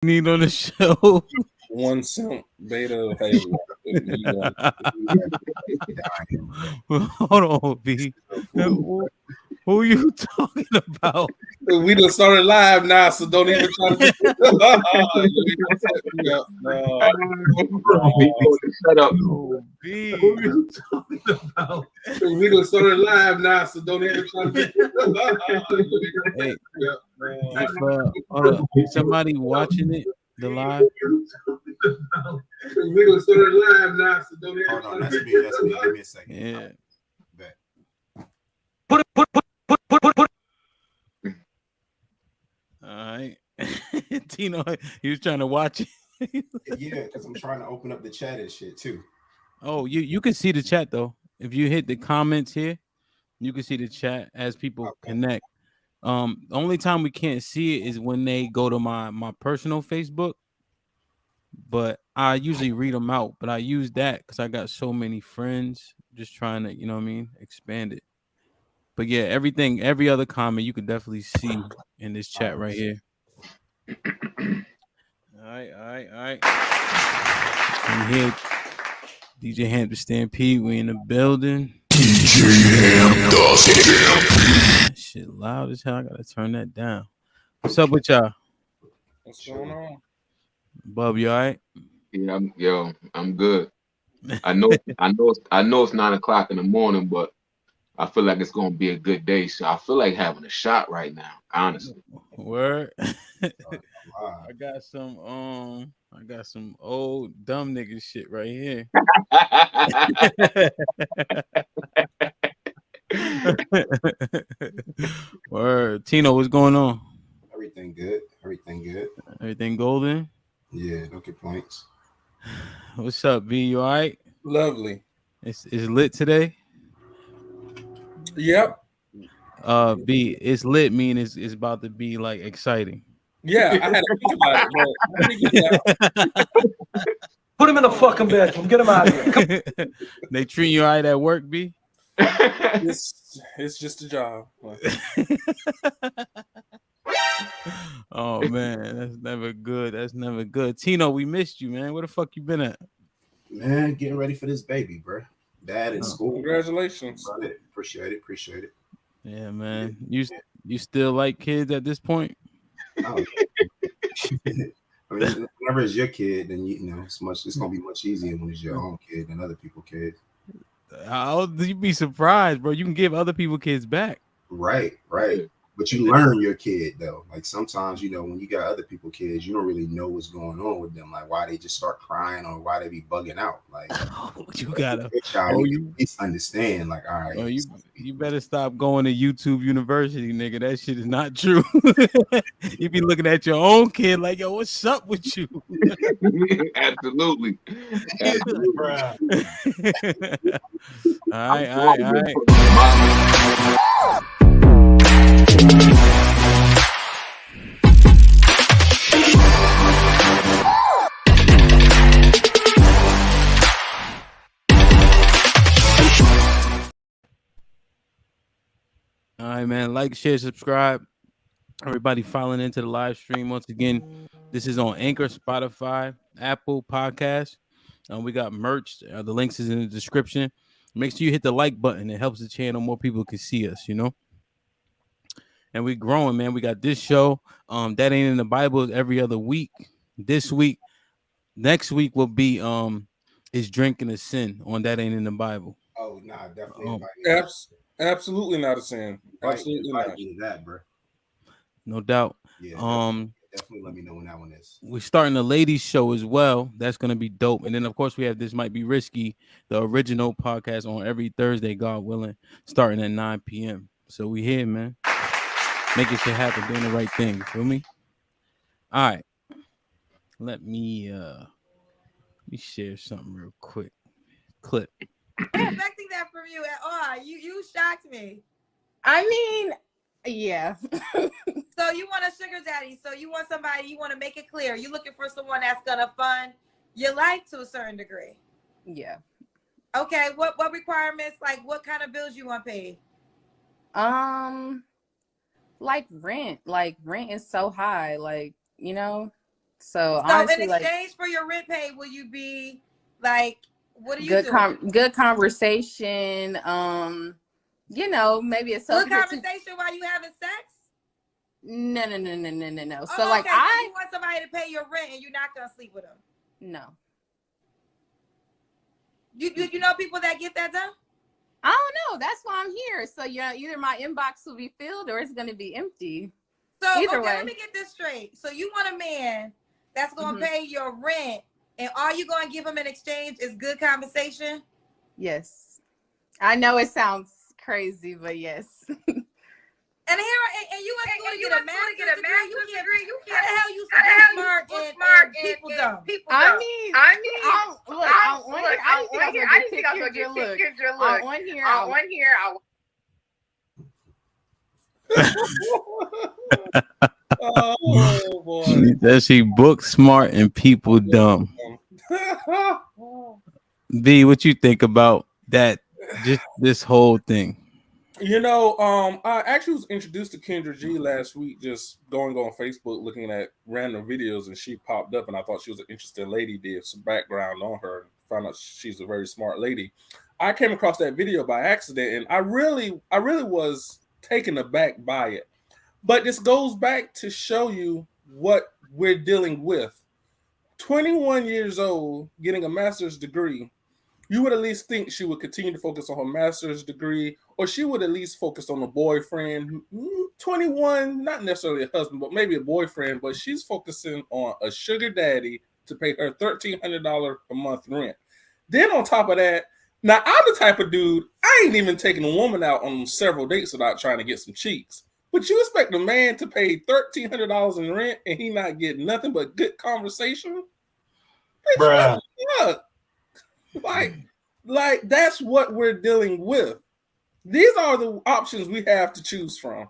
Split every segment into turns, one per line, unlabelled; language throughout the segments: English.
need on the show.
1 cent beta. Hey,
Hold on, B. Who you talking about?
we done started live now, so don't even try to.
Shut up.
Oh, B. Who you talking about?
We done started live now, so don't even try to.
Hey, if hold up, somebody watching it, the live.
We done started live now, so don't even.
Hold on, that's me. That's me. Give me a second.
Yeah.
Bet.
Put.
All right. Tino, he was trying to watch it.
Yeah, because I'm trying to open up the chat and shit too.
Oh, you can see the chat though. If you hit the comments here, you can see the chat as people connect. The only time we can't see it is when they go to my personal Facebook. But I usually read them out. But I use that because I got so many friends. Just trying to, you know what I mean, expand it. But yeah, every other comment you can definitely see in this chat right here. All right. I'm here. DJ Ham the Stampede, we in the building.
DJ Ham the Stampede.
Shit loud as hell. I gotta turn that down. What's up with y'all?
What's going on?
Bub, you all right?
Yeah, I'm good. I know it's 9 o'clock in the morning, but I feel like it's gonna be a good day. So I feel like having a shot right now, honestly.
Word. I got some old dumb nigga shit right here. Word. Tino, what's going on?
Everything good.
Everything golden?
Yeah, no complaints.
What's up, B? You all right?
Lovely.
It's lit today?
Yep.
B, it's lit mean it's about to be like exciting.
Yeah, I had to think about it, but
put him in the fucking bedroom. Get him out of here.
They treat you all right at work, B?
It's just a job.
Oh man, that's never good. Tino, we missed you, man. Where the fuck you been at?
Man, getting ready for this baby, bro. Dad in school.
Congratulations.
Appreciate it.
Yeah, man. You still like kids at this point?
Oh. I mean, whenever it's your kid, then you know it's gonna be much easier when it's your own kid than other people's kids.
How you be surprised, bro? You can give other people's kids back.
Right. But you learn your kid though. Like sometimes, you know, when you got other people's kids, you don't really know what's going on with them, like why they just start crying or why they be bugging out. Like
you gotta
you understand. Like, all right,
you better stop going to YouTube University, nigga. That shit is not true. You be looking at your own kid like, yo, what's up with you?
Absolutely.
All right. All right, man. Like, share, subscribe. Everybody filing into the live stream. Once again, this is on Anchor, Spotify, Apple Podcasts. We got merch. The links is in the description. Make sure you hit the like button. It helps the channel. More people can see us, you know. And we growing, man. We got this show. That ain't in the Bible every other week. This week, next week will be is drinking a sin on That Ain't in the Bible.
Oh, nah, definitely.
Absolutely not a sin. Absolutely not.
That, bro.
No doubt.
Yeah, definitely let me know when that one is.
We're starting a ladies show as well. That's gonna be dope. And then of course we have This Might Be Risky, the original podcast on every Thursday, God willing, starting at 9 p.m. So we here, man. Making shit happen, doing the right thing. You feel me? All right. Let me share something real quick. Clip.
I'm expecting that from you at all. You shocked me.
I mean, yeah.
So you want a sugar daddy. So you want somebody, you want to make it clear. You're looking for someone that's gonna fund your life to a certain degree.
Yeah.
Okay, what requirements, like what kind of bills you want paid?
Like rent. Like rent is so high. Like, you know, So
So in
honestly, like
exchange for your rent pay, will you be like, what are you
good
doing?
good conversation. You know, maybe a
Good
self-care.
conversation while you having sex?
No. So
Oh,
like
okay. So you want somebody to pay your rent and you're not gonna sleep with them?
no.
You know people that get that done?
I don't know. That's why I'm here. So yeah, either my inbox will be filled or it's gonna be empty.
So
Either
okay,
way.
let me get this straight. So you want a man that's gonna
Mhm.
pay your rent, and all you gonna give him in exchange is good conversation?
Yes. I know it sounds crazy, but yes.
And you went to school to get a master's degree. You can't. How the hell you so smart and people dumb?
I mean, I'm on here. I didn't think I was gonna get Kendra. Look, I'm on here.
Oh boy.
She says she book smart and people dumb. B, what you think about that? Just this whole thing.
You know, I actually was introduced to Kendra G last week, just going on Facebook, looking at random videos, and she popped up, and I thought she was an interesting lady. Did some background on her, found out she's a very smart lady. I came across that video by accident, and I really was taken aback by it. But this goes back to show you what we're dealing with. 21 years old, getting a master's degree, you would at least think she would continue to focus on her master's degree, or she would at least focus on a boyfriend. 21, not necessarily a husband, but maybe a boyfriend, but she's focusing on a sugar daddy to pay her $1,300 a month rent. Then on top of that, now I'm the type of dude, I ain't even taking a woman out on several dates without trying to get some cheeks. But you expect a man to pay $1,300 in rent and he not get nothing but good conversation? Bitch,
Bruh.
what? Like that's what we're dealing with. These are the options we have to choose from.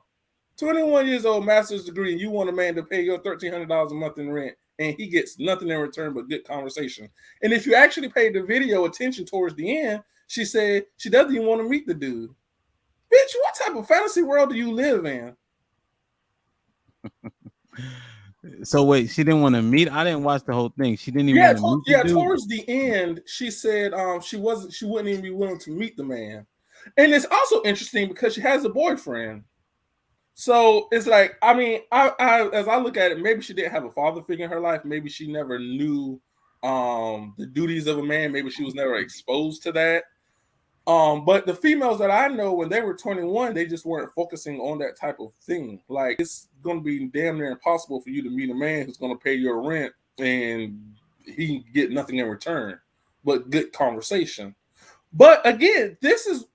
21 years old, master's degree, and you want a man to pay your $1,300 a month in rent, and he gets nothing in return but good conversation. And if you actually paid the video attention towards the end, she said she doesn't even want to meet the dude. Bitch, what type of fantasy world do you live in?
So wait, she didn't want to meet. I didn't watch the whole thing. She didn't even want to meet the dude.
Towards the end, she said she wouldn't even be willing to meet the man. And it's also interesting because she has a boyfriend. So it's like, I mean, I as I look at it, maybe she didn't have a father figure in her life. Maybe she never knew the duties of a man. Maybe she was never exposed to that. But the females that I know, when they were 21, they just weren't focusing on that type of thing. Like, it's going to be damn near impossible for you to meet a man who's going to pay your rent and he get nothing in return but good conversation. But again, this is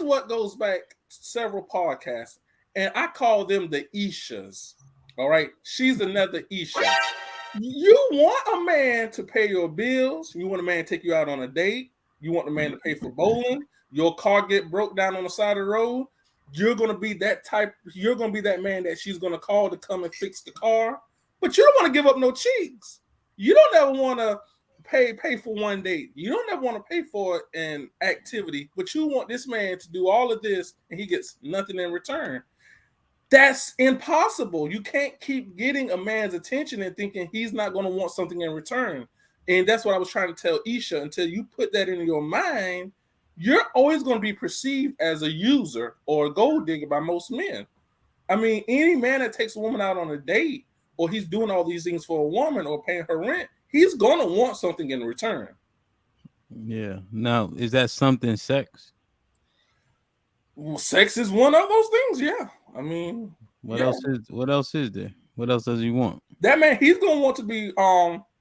what goes back several podcasts, and I call them the Ishas. All right, she's another Isha. You want a man to pay your bills. You want a man to take you out on a date. You want the man to pay for bowling. Your car get broke down on the side of the road. You're gonna be that type. You're gonna be that man that she's gonna call to come and fix the car. But you don't want to give up no cheeks. You don't ever want to pay for one date. You don't ever want to pay for an activity. But you want this man to do all of this and he gets nothing in return. That's impossible. You can't keep getting a man's attention and thinking he's not going to want something in return. And that's what I was trying to tell Isha. Until you put that in your mind, you're always going to be perceived as a user or a gold digger by most men. I mean, any man that takes a woman out on a date or he's doing all these things for a woman or paying her rent, he's going to want something in return.
Yeah. Now, is that something sex?
Well, sex is one of those things. Yeah. I mean,
what else is there? What else does he want?
That man, he's going to want to be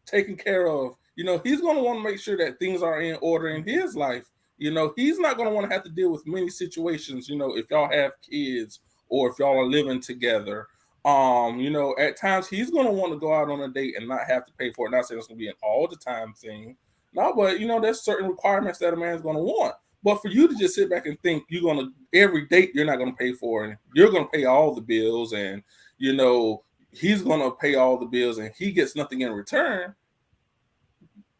taken care of. You know, he's going to want to make sure that things are in order in his life. You know, he's not going to want to have to deal with many situations, you know, if y'all have kids or if y'all are living together. You know, at times he's going to want to go out on a date and not have to pay for it. Not saying it's going to be an all the time thing. No, but, you know, there's certain requirements that a man's going to want. But for you to just sit back and think you're going to, every date you're not going to pay for, and you're going to pay all the bills, and, you know, he's going to pay all the bills and he gets nothing in return.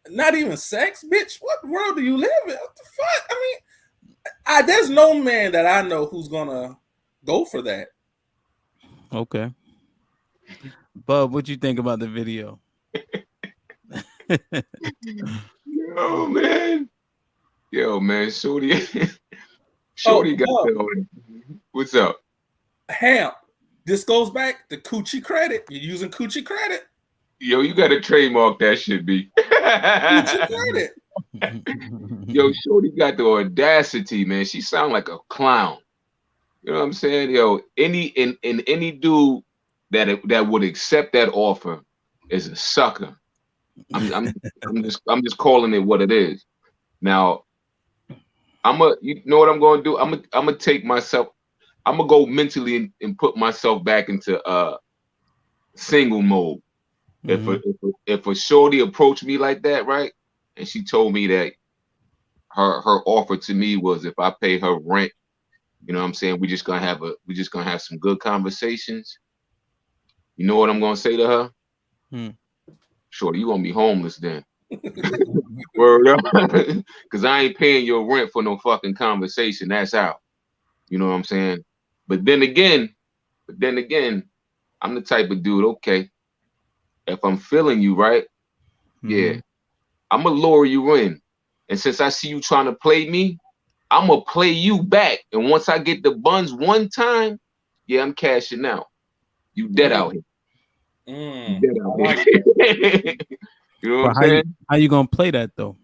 Not even sex, bitch. What world do you live in? What the fuck? I mean, there's no man that I know who's going to go for that.
Okay. Bub, what you think about the video?
Yo, man, Shorty,
Oh,
Shorty got the. What's up?
Hamp. This goes back to coochie credit. You're using coochie credit.
Yo, you got to trademark that shit, B.
Coochie credit.
Yo, Shorty got the audacity, man. She sound like a clown. You know what I'm saying? Yo, any dude that would accept that offer is a sucker. I'm just calling it what it is. Now, you know what I'm going to do? I'm gonna take myself. I'm gonna go mentally and put myself back into single mode. If a shorty approached me like that, right, and she told me that her offer to me was if I pay her rent, you know what I'm saying, we just gonna have some good conversations. You know what I'm gonna say to her? Shorty, you gonna be homeless then. Word up. Cause I ain't paying your rent for no fucking conversation. That's out. You know what I'm saying? But then again, I'm the type of dude, okay, if I'm feeling you, right? Yeah, I'm gonna lure you in. And since I see you trying to play me, I'm gonna play you back. And once I get the buns one time, yeah, I'm cashing out. You dead out here. You dead out here. You know what I'm saying?
How you gonna play that though?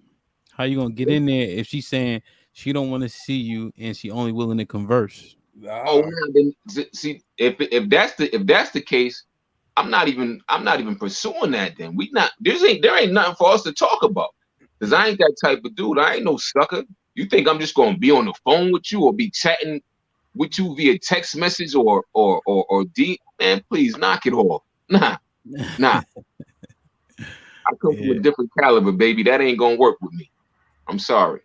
How you gonna get in there if she's saying she don't want to see you and she only willing to converse?
Oh, man, then see if that's the case, I'm not even pursuing that. Then there ain't nothing for us to talk about. Cause I ain't that type of dude. I ain't no sucker. You think I'm just gonna be on the phone with you or be chatting with you via text message or deep? Man, please knock it off. Nah. I come from a different caliber, baby. That ain't gonna work with me. I'm sorry.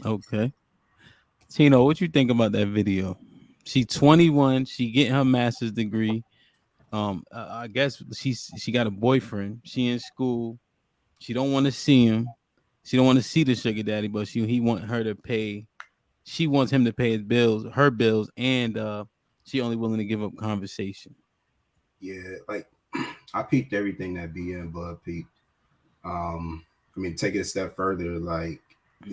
Okay. Tino, what you think about that video? She 21, she getting her master's degree. I guess she got a boyfriend. She in school. She don't want to see him. She don't want to see the sugar daddy, but he want her to pay. She wants him to pay her bills, and she only willing to give up conversation.
Yeah, like I peeped everything that BN Bud peeped. I mean, take it a step further, like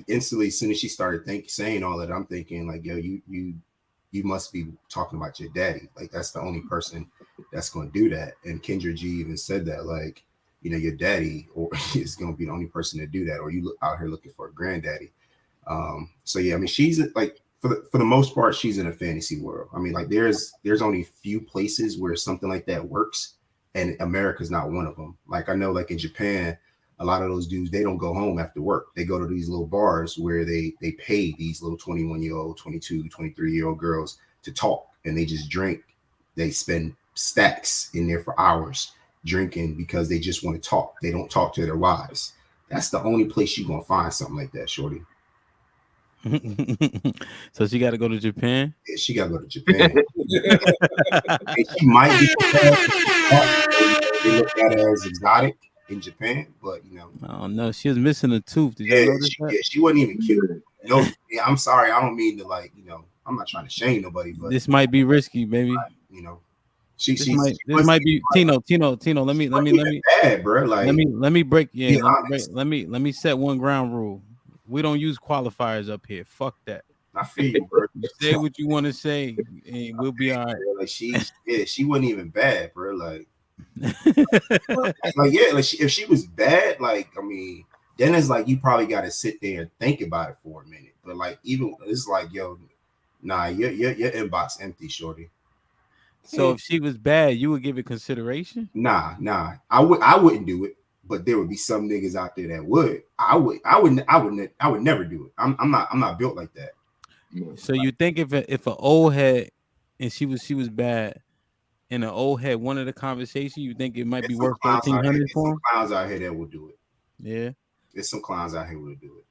instantly, as soon as she started saying all that, I'm thinking like, yo, you must be talking about your daddy. Like that's the only person that's going to do that. And Kendra G even said that, like, you know, your daddy or is going to be the only person to do that, or you look out here looking for a granddaddy. So yeah, I mean, she's like for the most part, she's in a fantasy world. I mean, like there's only few places where something like that works, and America's not one of them. Like I know, like in Japan, a lot of those dudes, they don't go home after work. They go to these little bars where they pay these little 21-year-old, 22, 23-year-old girls to talk, and they just drink. They spend stacks in there for hours drinking because they just want to talk. They don't talk to their wives. That's the only place you're gonna find something like that, shorty.
So she got to go to Japan.
Yeah, she got to go to Japan. And she might be. They look at her as exotic in Japan, but you know,
I don't know. She was missing a tooth. Did y'all notice that?
Yeah, she wasn't even cute. No, yeah, I'm sorry. I don't mean to, like, you know, I'm not trying to shame nobody, but
this might be risky, baby.
You know,
this might be Tino. Let me
bad, bro. Like,
let me break. Yeah, let me set one ground rule. We don't use qualifiers up here. Fuck that.
I feel you, bro.
You say what you want to say, and we'll be all right.
Like she wasn't even bad, bro. Like, like yeah, like if she was bad, like I mean, then it's like you probably got to sit there and think about it for a minute. But like even it's like, yo, nah, your inbox empty, shorty.
So if she was bad, you would give it consideration?
Nah, I wouldn't do it. But there would be some niggas out there that would. I would never do it. I'm not built like that.
So you think if an old head and she was bad, and an old head wanted a conversation, you think it might be worth $1,300 for him?
Some clowns out here that will do it.
Yeah,
there's some clowns out here who will do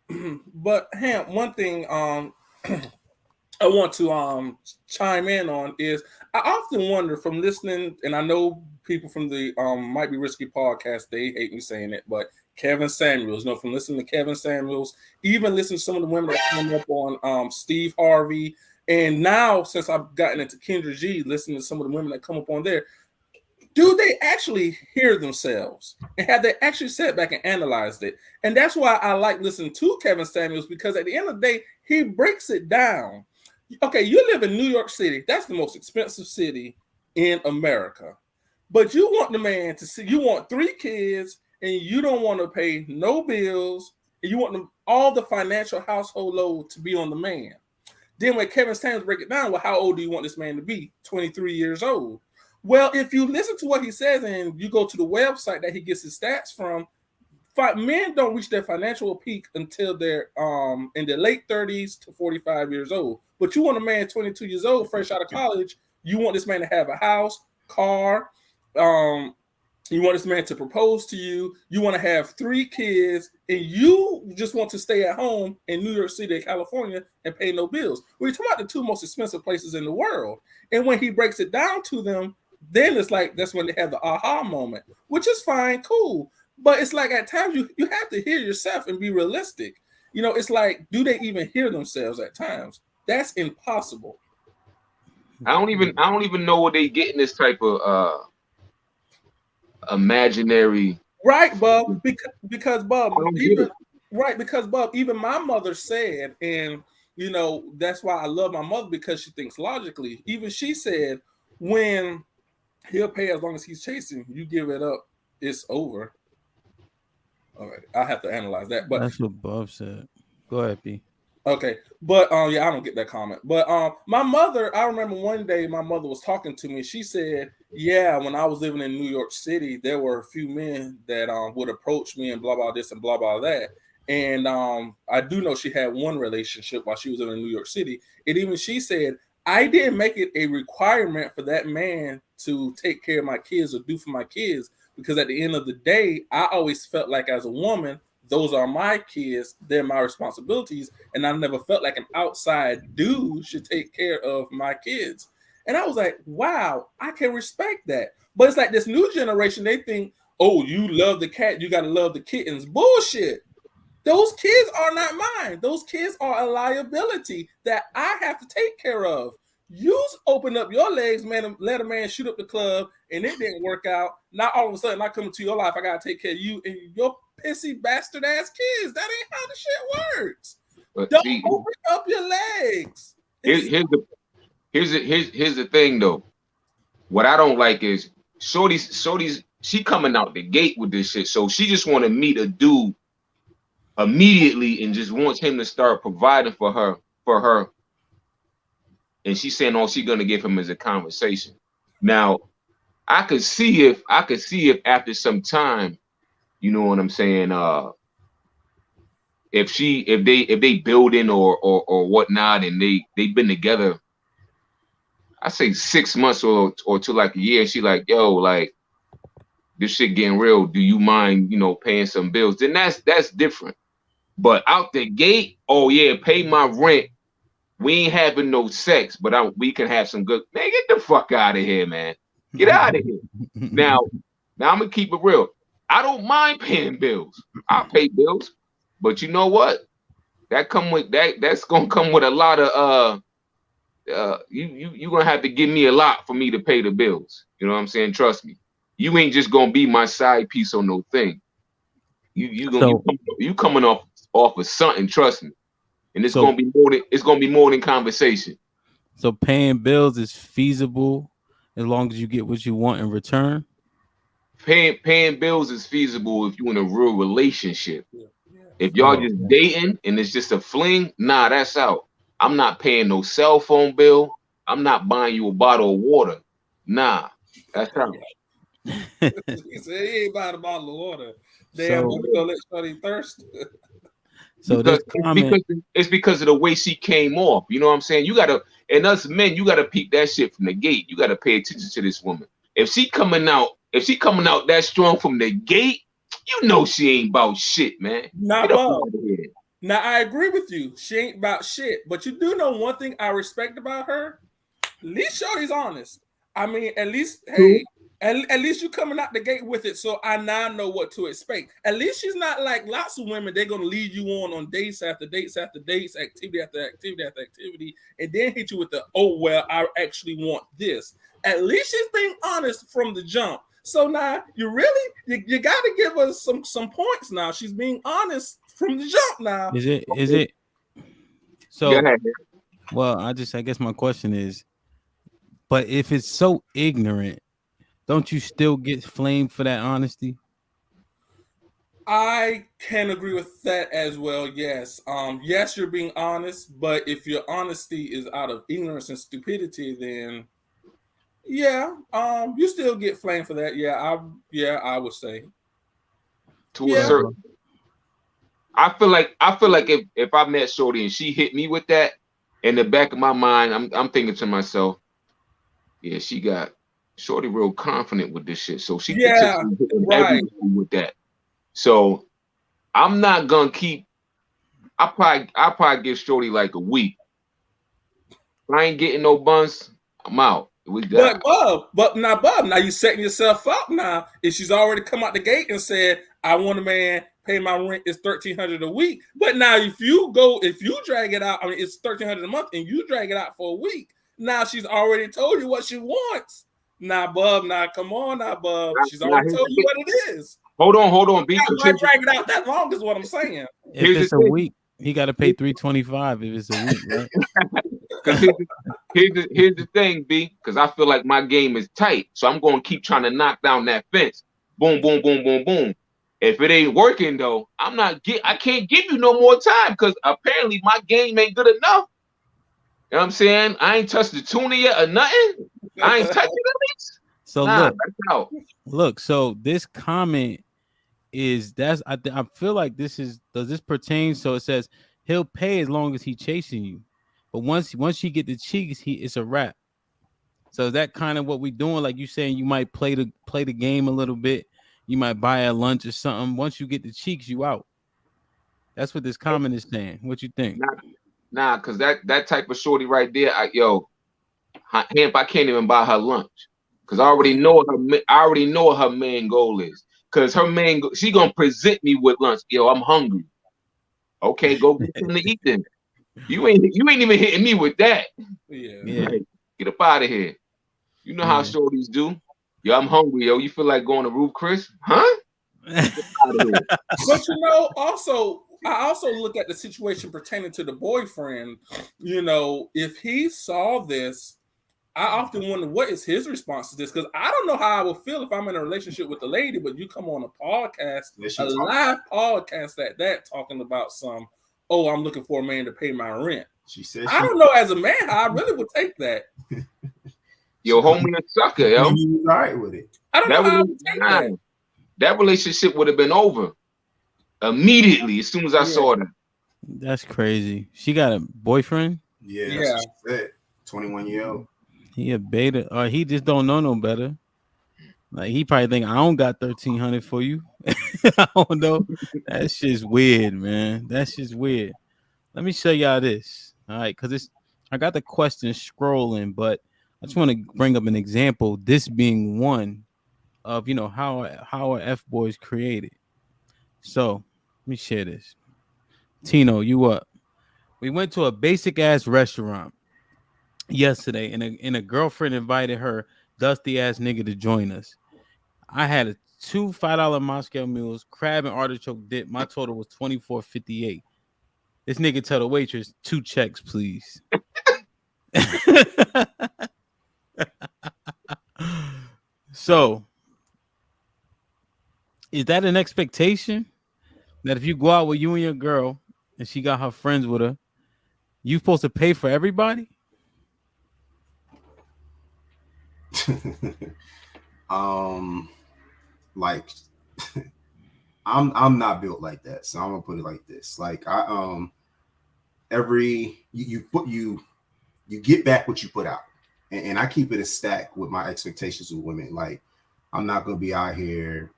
it. But Ham, one thing I want to chime in on is I often wonder from listening, and I know people from the Might Be Risky podcast, they hate me saying it, but Kevin Samuels, you know, from listening to Kevin Samuels, even listening to some of the women that came up on Steve Harvey, and now since I've gotten into Kendra G, listening to some of the women that come up on there, do they actually hear themselves? And have they actually sat back and analyzed it? And that's why I like listening to Kevin Samuels, because at the end of the day, he breaks it down. Okay, you live in New York City. That's the most expensive city in America. But you want the man to see, you want 3 kids, and you don't want to pay no bills, and you want all the financial household load to be on the man. Then when Kevin Samuels break it down, well, how old do you want this man to be? 23 years old. Well, if you listen to what he says and you go to the website that he gets his stats from, men don't reach their financial peak until they're in their late 30s to 45 years old. But you want a man 22 years old, fresh out of college, you want this man to have a house, car, you want this man to propose to you, you want to have 3 kids, and you just want to stay at home in New York City, California, and pay no bills. We're talking about the 2 most expensive places in the world. And when he breaks it down to them, then it's like that's when they have the aha moment, which is fine, cool. But it's like at times you have to hear yourself and be realistic. You know, it's like, do they even hear themselves at times? That's impossible.
I don't even know where they getting this type of imaginary.
Right, Bob. Because Bob, even my mother said, and you know, that's why I love my mother, because she thinks logically. Even she said, when he'll pay as long as he's chasing, you give it up, it's over. All right, I have to analyze that. But
that's what Bob said. Go ahead, P.
Okay, but yeah, I don't get that comment. But my mother, I remember one day my mother was talking to me. She said, "Yeah, when I was living in New York City, there were a few men that would approach me and blah blah this and blah blah that." And I do know she had one relationship while she was in New York City. And even she said, "I didn't make it a requirement for that man to take care of my kids or do for my kids, because at the end of the day, I always felt like as a woman, those are my kids, they're my responsibilities, and I never felt like an outside dude should take care of my kids." And I was like, wow, I can respect that. But it's like this new generation, they think, oh, you love the cat, you got to love the kittens. Bullshit. Those kids are not mine. Those kids are a liability that I have to take care of. You open up your legs, man, and let a man shoot up the club, and it didn't work out. Now all of a sudden, I come into your life, I gotta take care of you and your pissy bastard ass kids. That ain't how the shit works.
But
Don't
see,
open up your legs.
here's the thing though. What I don't like is Shorty's she coming out the gate with this shit. So she just want to meet a dude immediately and just wants him to start providing for her. And she's saying all she's gonna give him is a conversation. Now, I could see if after some time, you know what I'm saying, if they building or whatnot, and they've been together, I say 6 months or to like a year, and she like, yo, like, this shit getting real. Do you mind, you know, paying some bills? Then that's different. But out the gate, oh yeah, pay my rent. We ain't having no sex, but we can have some good. Man, get the fuck out of here, man. Get out of here. Now I'm gonna keep it real. I don't mind paying bills. I'll pay bills, but you know what? That's gonna come with a lot of you gonna have to give me a lot for me to pay the bills. You know what I'm saying? Trust me. You ain't just gonna be my side piece on no thing. You coming off of something, trust me. And it's gonna be more than conversation.
So paying bills is feasible as long as you get what you want in return.
Paying bills is feasible if you're in a real relationship. If y'all just dating and it's just a fling, nah, that's out. I'm not paying no cell phone bill. I'm not buying you a bottle of water. Nah, that's out.
He said he ain't buying a bottle of water. Damn, we gonna let Shorty thirst.
So
it's because of the way she came off. You know what I'm saying? You gotta, and us men, you gotta peep that shit from the gate. You gotta pay attention to this woman. If she coming out that strong from the gate, you know she ain't about shit, man.
Now I agree with you. She ain't about shit. But you do know one thing I respect about her. At least Shorty's honest. I mean, at least, hey, at least you coming out the gate with it, so I now know what to expect. At least she's not like lots of women. They're gonna lead you on dates after dates after dates, activity after activity after activity, and then hit you with the, oh well, I actually want this. at least she's being honest from the jump. So now you got to give us some points now. She's being honest from the jump now.
Is it? So,
Go ahead.
well, I guess my question is, but if it's so ignorant, don't you still get flamed for that honesty?
I can agree with that as well. Yes. Yes, you're being honest, but if your honesty is out of ignorance and stupidity, then yeah, you still get flamed for that. I would say.
To a certain, I feel like if I met Shorty and she hit me with that, in the back of my mind, I'm thinking to myself, yeah, Shorty real confident with this shit, so she potentially hitting everyone with that. So I'm not gonna keep. I probably give Shorty like a week. If I ain't getting no buns, I'm out.
But Bob, now you setting yourself up now. If she's already come out the gate and said, I want a man, pay my rent is $1,300 a week. But now if you drag it out, I mean it's $1,300 a month and you drag it out for a week, now she's already told you what she wants. Now, Bub, come on now, Bub. She's already told you what it is.
Hold on, B.
Why drag it out that long is what I'm saying.
If it's a week, he got to pay $325 if it's a week, right?
Because here's the thing, B, because I feel like my game is tight. So I'm going to keep trying to knock down that fence. Boom, boom, boom, boom, boom. If it ain't working, though, I can't give you no more time because apparently my game ain't good enough. You know what I'm saying? I ain't touched the tuna yet or nothing. I ain't touched it at least.
So look, so this comment is I feel like does this pertain? So it says he'll pay as long as he chasing you, but once you get the cheeks, it's a wrap. So is that kind of what we doing? Like you saying, you might play the game a little bit. You might buy a lunch or something. Once you get the cheeks, you out. That's what this comment is saying. What you think?
Nah, because that type of shorty right there, Hemp, I can't even buy her lunch because I already know what her main goal is. Because her she gonna present me with lunch. Yo, I'm hungry. Okay, go get something to eat then. You ain't even hitting me with that.
Yeah.
Get up out of here. You know how shorties do. Yo, I'm hungry. Yo, you feel like going to Roof Chris? Huh?
But I also look at the situation pertaining to the boyfriend. If he saw this, I often wonder what is his response to this, because I don't know how I would feel if I'm in a relationship with the lady, but you come on a podcast, a live podcast at that, talking about I'm looking for a man to pay my rent. I don't know as a man how I really would take that.
Yo, homie a sucker, yo.
He was all right with it.
I don't know how I would take that.
That relationship would have been over immediately as soon as I saw that.
That's crazy. She got a boyfriend?
Yeah. That's what she said. 21-year-old.
He a beta, or he just don't know no better. Like he probably think I don't got $1,300 for you. I don't know. That shit's weird, man. That shit's weird. Let me show y'all this. All right, because I got the question scrolling, but I just want to bring up an example. This being one of how are F boys created. So let me share this. Tino, you up? We went to a basic ass restaurant yesterday, and a girlfriend invited her dusty ass nigga to join us. I had two $5 Moscow mules, crab and artichoke dip. My total was $24.58. This nigga tell the waitress 2 checks, please. So, is that an expectation that if you go out with you and your girl and she got her friends with her, you supposed to pay for everybody?
Like I'm not built like that, so I'm gonna put it like this. Like you get back what you put out, and I keep it a stack with my expectations with women. Like I'm not gonna be out here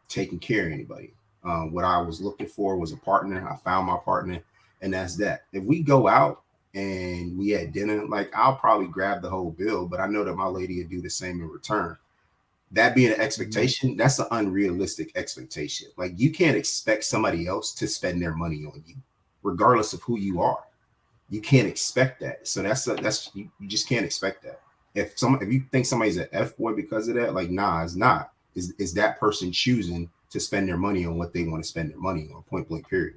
taking care of anybody. What I was looking for was a partner. I found my partner, and that's that. If we go out and we had dinner, like I'll probably grab the whole bill, but I know that my lady would do the same in return. That being an expectation, that's an unrealistic expectation. Like you can't expect somebody else to spend their money on you, regardless of who you are. You can't expect that. So that's you just can't expect that. if you think somebody's an F boy because of that, like, nah, it's not. Is that person choosing to spend their money on what they want to spend their money on? Point blank. Period.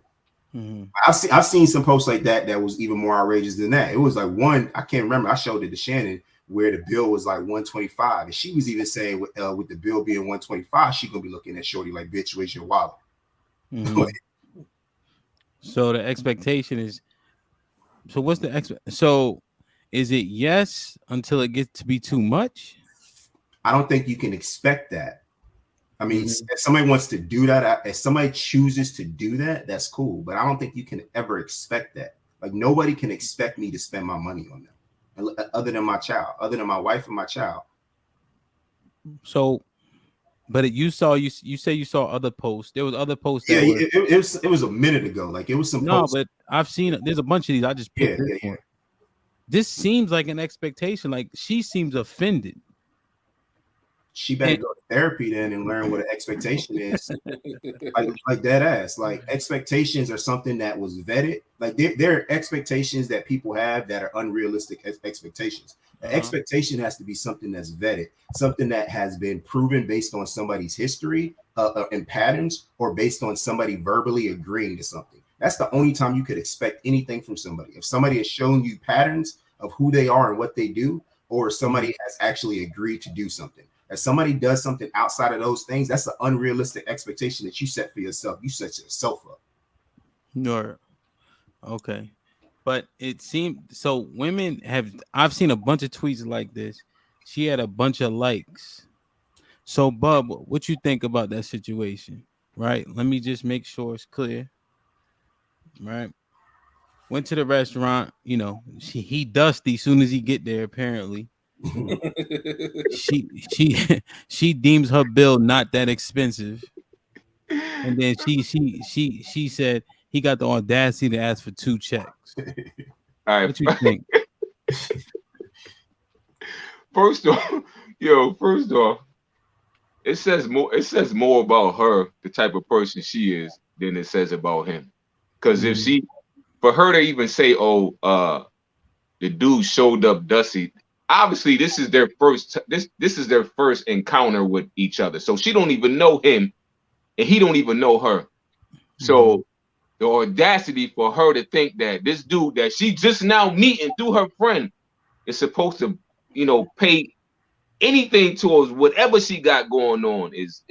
Mm-hmm.
I've seen some posts like that was even more outrageous than that. It was like one, I can't remember. I showed it to Shannon where the bill was like 125, and she was even saying with the bill being 125, she gonna be looking at Shorty like, bitch, where's your wallet?
Mm-hmm. So the expectation is. So what's the So is it yes until it gets to be too much?
I don't think you can expect that. I mean, if somebody wants to do that, if somebody chooses to do that, that's cool. But I don't think you can ever expect that. Like, nobody can expect me to spend my money on them, other than my child, other than my wife and my child.
So, but you say you saw other posts. There was other posts.
Yeah,
that
it was a minute ago. Like, it was some
no,
posts.
but I've seen there's a bunch of these. I just picked this one. This seems like an expectation. Like, she seems offended.
She better go to therapy then and learn what an expectation is. like that ass. Like, expectations are something that was vetted. Like, there are expectations that people have that are unrealistic expectations. An expectation has to be something that's vetted, something that has been proven based on somebody's history and patterns, or based on somebody verbally agreeing to something. That's the only time you could expect anything from somebody. If somebody has shown you patterns of who they are and what they do, or somebody has actually agreed to do something. If somebody does something outside of those things, that's an unrealistic expectation that you set for yourself. You set yourself up.
No. Okay. But it seemed so women I've seen a bunch of tweets like this. She had a bunch of likes. So, Bub, what you think about that situation? Right? Let me just make sure it's clear. Right? Went to the restaurant, he dusty soon as he get there, apparently. she deems her bill not that expensive. And then she said he got the audacity to ask for 2 checks.
All right.
What you think?
First off, it says more about her, the type of person she is, than it says about him. Because if for her to even say, the dude showed up dusty, obviously this is their first encounter with each other. So she don't even know him, and he don't even know her. So the audacity for her to think that this dude that she just now meeting through her friend is supposed to, pay anything towards whatever she got going on is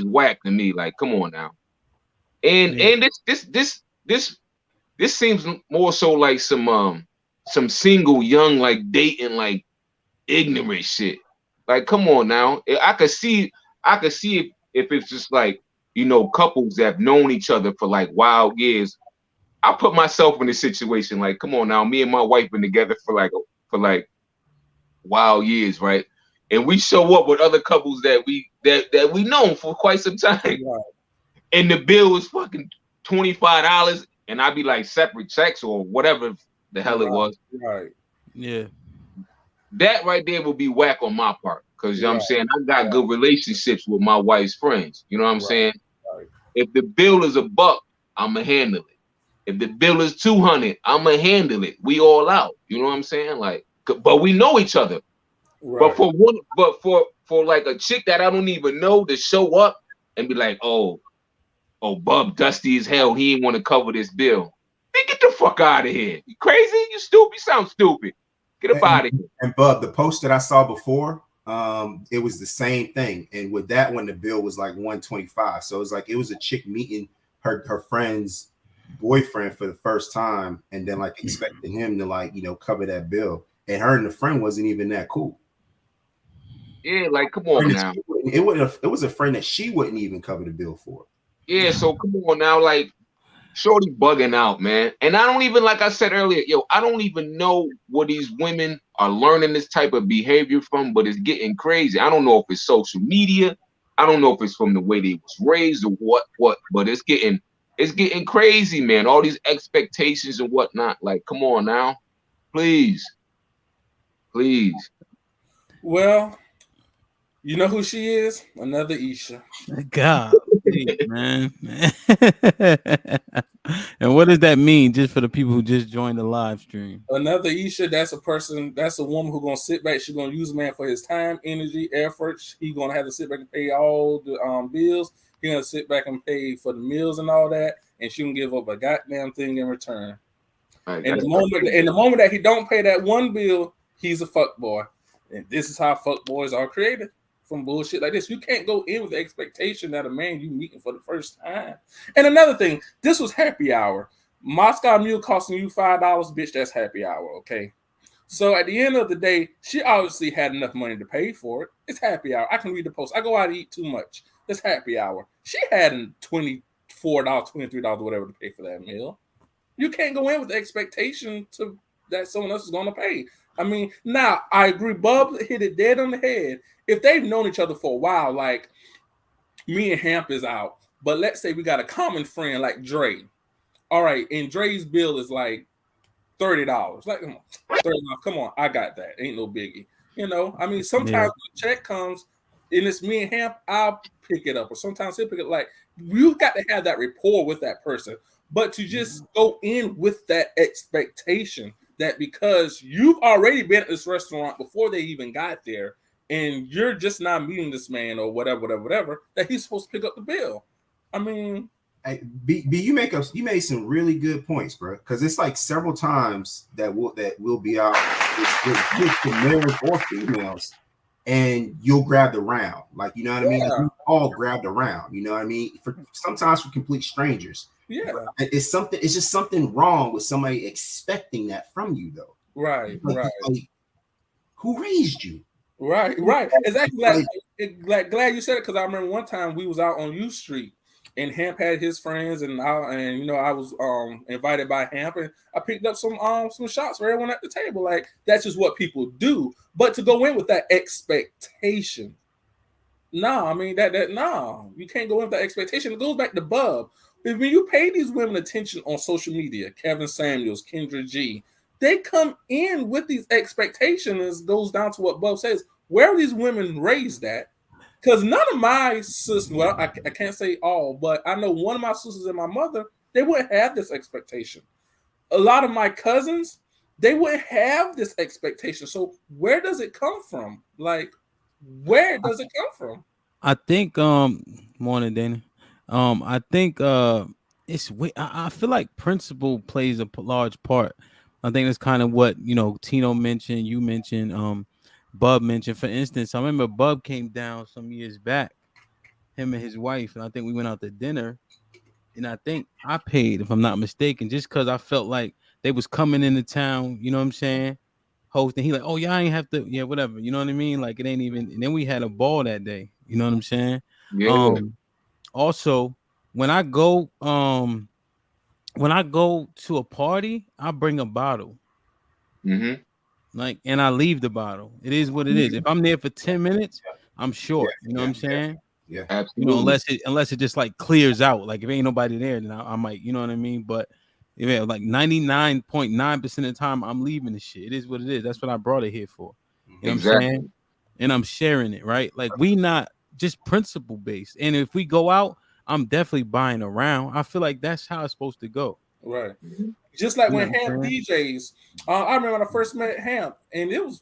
whack to me. Like, come on now. And this seems more so like some single young, like, dating, like, ignorant shit. Like, come on now. I could see if it's just like, couples that have known each other for like wild years. I put myself in this situation. Like, come on now, me and my wife been together for like wild years, right? And we show up with other couples that we known for quite some time. Right. And the bill was fucking $25, and I'd be like, separate checks or whatever the hell it was.
Right.
Yeah.
That right there will be whack on my part. Because, you know what I'm saying, I got good relationships with my wife's friends. You know what I'm saying? Right. If the bill is $100, I'm going to handle it. If the bill is $200, I'm going to handle it. We all out. You know what I'm saying? Like, but we know each other. Right. But for like a chick that I don't even know to show up and be like, oh, Bub dusty as hell, he ain't want to cover this bill. Man, get the fuck out of here. You crazy? You stupid? You sound stupid. Get up out of here.
And Bub, the post that I saw before, it was the same thing. And with that one, the bill was like 125. So it was like, it was a chick meeting her friend's boyfriend for the first time, and then like expecting him to, like, cover that bill. And her and the friend wasn't even that cool.
Yeah, like, come on now.
It was a friend that she wouldn't even cover the bill for.
Yeah, so come on now, like, shorty bugging out, man. And I don't even, like I said earlier, I don't even know where these women are learning this type of behavior from, but it's getting crazy. I don't know if it's social media. I don't know if it's from the way they was raised or what, but it's getting crazy, man. All these expectations and whatnot. Like, come on now. Please.
Well, you know who she is? Another Isha.
God, man. And what does that mean, just for the people who just joined the live stream?
Another Isha, that's a person, that's a woman who's gonna sit back. She's gonna use a man for his time, energy, effort. He's gonna have to sit back and pay all the bills. He's gonna sit back and pay for the meals and all that, and she can give up a goddamn thing in return.
Right,
And
that's
the moment that he don't pay that one bill, he's a fuck boy. And this is how fuck boys are created, from bullshit like this. You can't go in with the expectation that a man you meeting for the first time. And another thing, this was happy hour. Moscow Mule costing you $5, bitch. That's happy hour, okay? So at the end of the day, she obviously had enough money to pay for it. It's happy hour. I can read the post. I go out and eat too much. It's happy hour. She had $24, $23, whatever to pay for that meal. You can't go in with the expectation that someone else is going to pay. I mean, now I agree. Bub hit it dead on the head. If they've known each other for a while, like me and Hamp is out, but let's say we got a common friend like Dre. All right, and Dre's bill is like $30. Like, come on, $30. Come on, I got that. Ain't no biggie. You know, I mean, sometimes when the check comes and it's me and Hamp, I'll pick it up, or sometimes he'll pick it. Like, you got to have that rapport with that person. But to just go in with that expectation that because you've already been at this restaurant before they even got there, and you're just not meeting this man or whatever, that he's supposed to pick up the bill. I mean,
hey, B, you made some really good points, bro. Because it's like several times that we'll be out with males or females, and you'll grab the round, like, you know what I mean. Like, we all grab the round, you know what I mean. Sometimes for complete strangers.
Yeah,
it's something. It's just something wrong with somebody expecting that from you, though.
Right.
Like, who raised you?
Right. Exactly. Like glad you said it, because I remember one time we was out on U Street and Hamp had his friends, and I was invited by Hamp, and I picked up some shots for everyone at the table. Like, that's just what people do. But to go in with that expectation, no, I mean that no, you can't go in with that expectation. It goes back to Bub. When you pay these women attention on social media, Kevin Samuels, Kendra G, they come in with these expectations. Goes down to what Bub says. Where are these women raised at? Because none of my sisters, well, I can't say all, but I know one of my sisters and my mother, they wouldn't have this expectation. A lot of my cousins, they wouldn't have this expectation. So where does it come from? Like, where does it come from?
I think morning, Dana. I think it's I feel like principle plays a large part. I think that's kind of what, Tino mentioned, you mentioned, Bub mentioned. For instance, I remember Bub came down some years back, him and his wife, and I think we went out to dinner, and I think I paid, if I'm not mistaken, just because I felt like they was coming into town, you know what I'm saying? Hosting. He like, oh yeah, I ain't have to, yeah, whatever. You know what I mean? Like, it ain't even, and then we had a ball that day. You know what I'm saying?
Yeah.
Also, when I go to a party, I bring a bottle.
Mm-hmm.
Like, and I leave the bottle. It is what it is. If I'm there for 10 minutes, I'm short. You know what I'm saying?
Yeah.
Absolutely.
Unless it just like clears out. Like, if ain't nobody there, then I might, you know what I mean? But yeah, like 99.9% of the time, I'm leaving the shit. It is what it is. That's what I brought it here for. You know what I'm saying? And I'm sharing it, right? Like, we not just principle based. And if we go out, I'm definitely buying around. I feel like that's how it's supposed to go.
Right. Just like
You know
when
what I'm
Hamp
saying?
DJs, I remember when I first met Hamp, and it was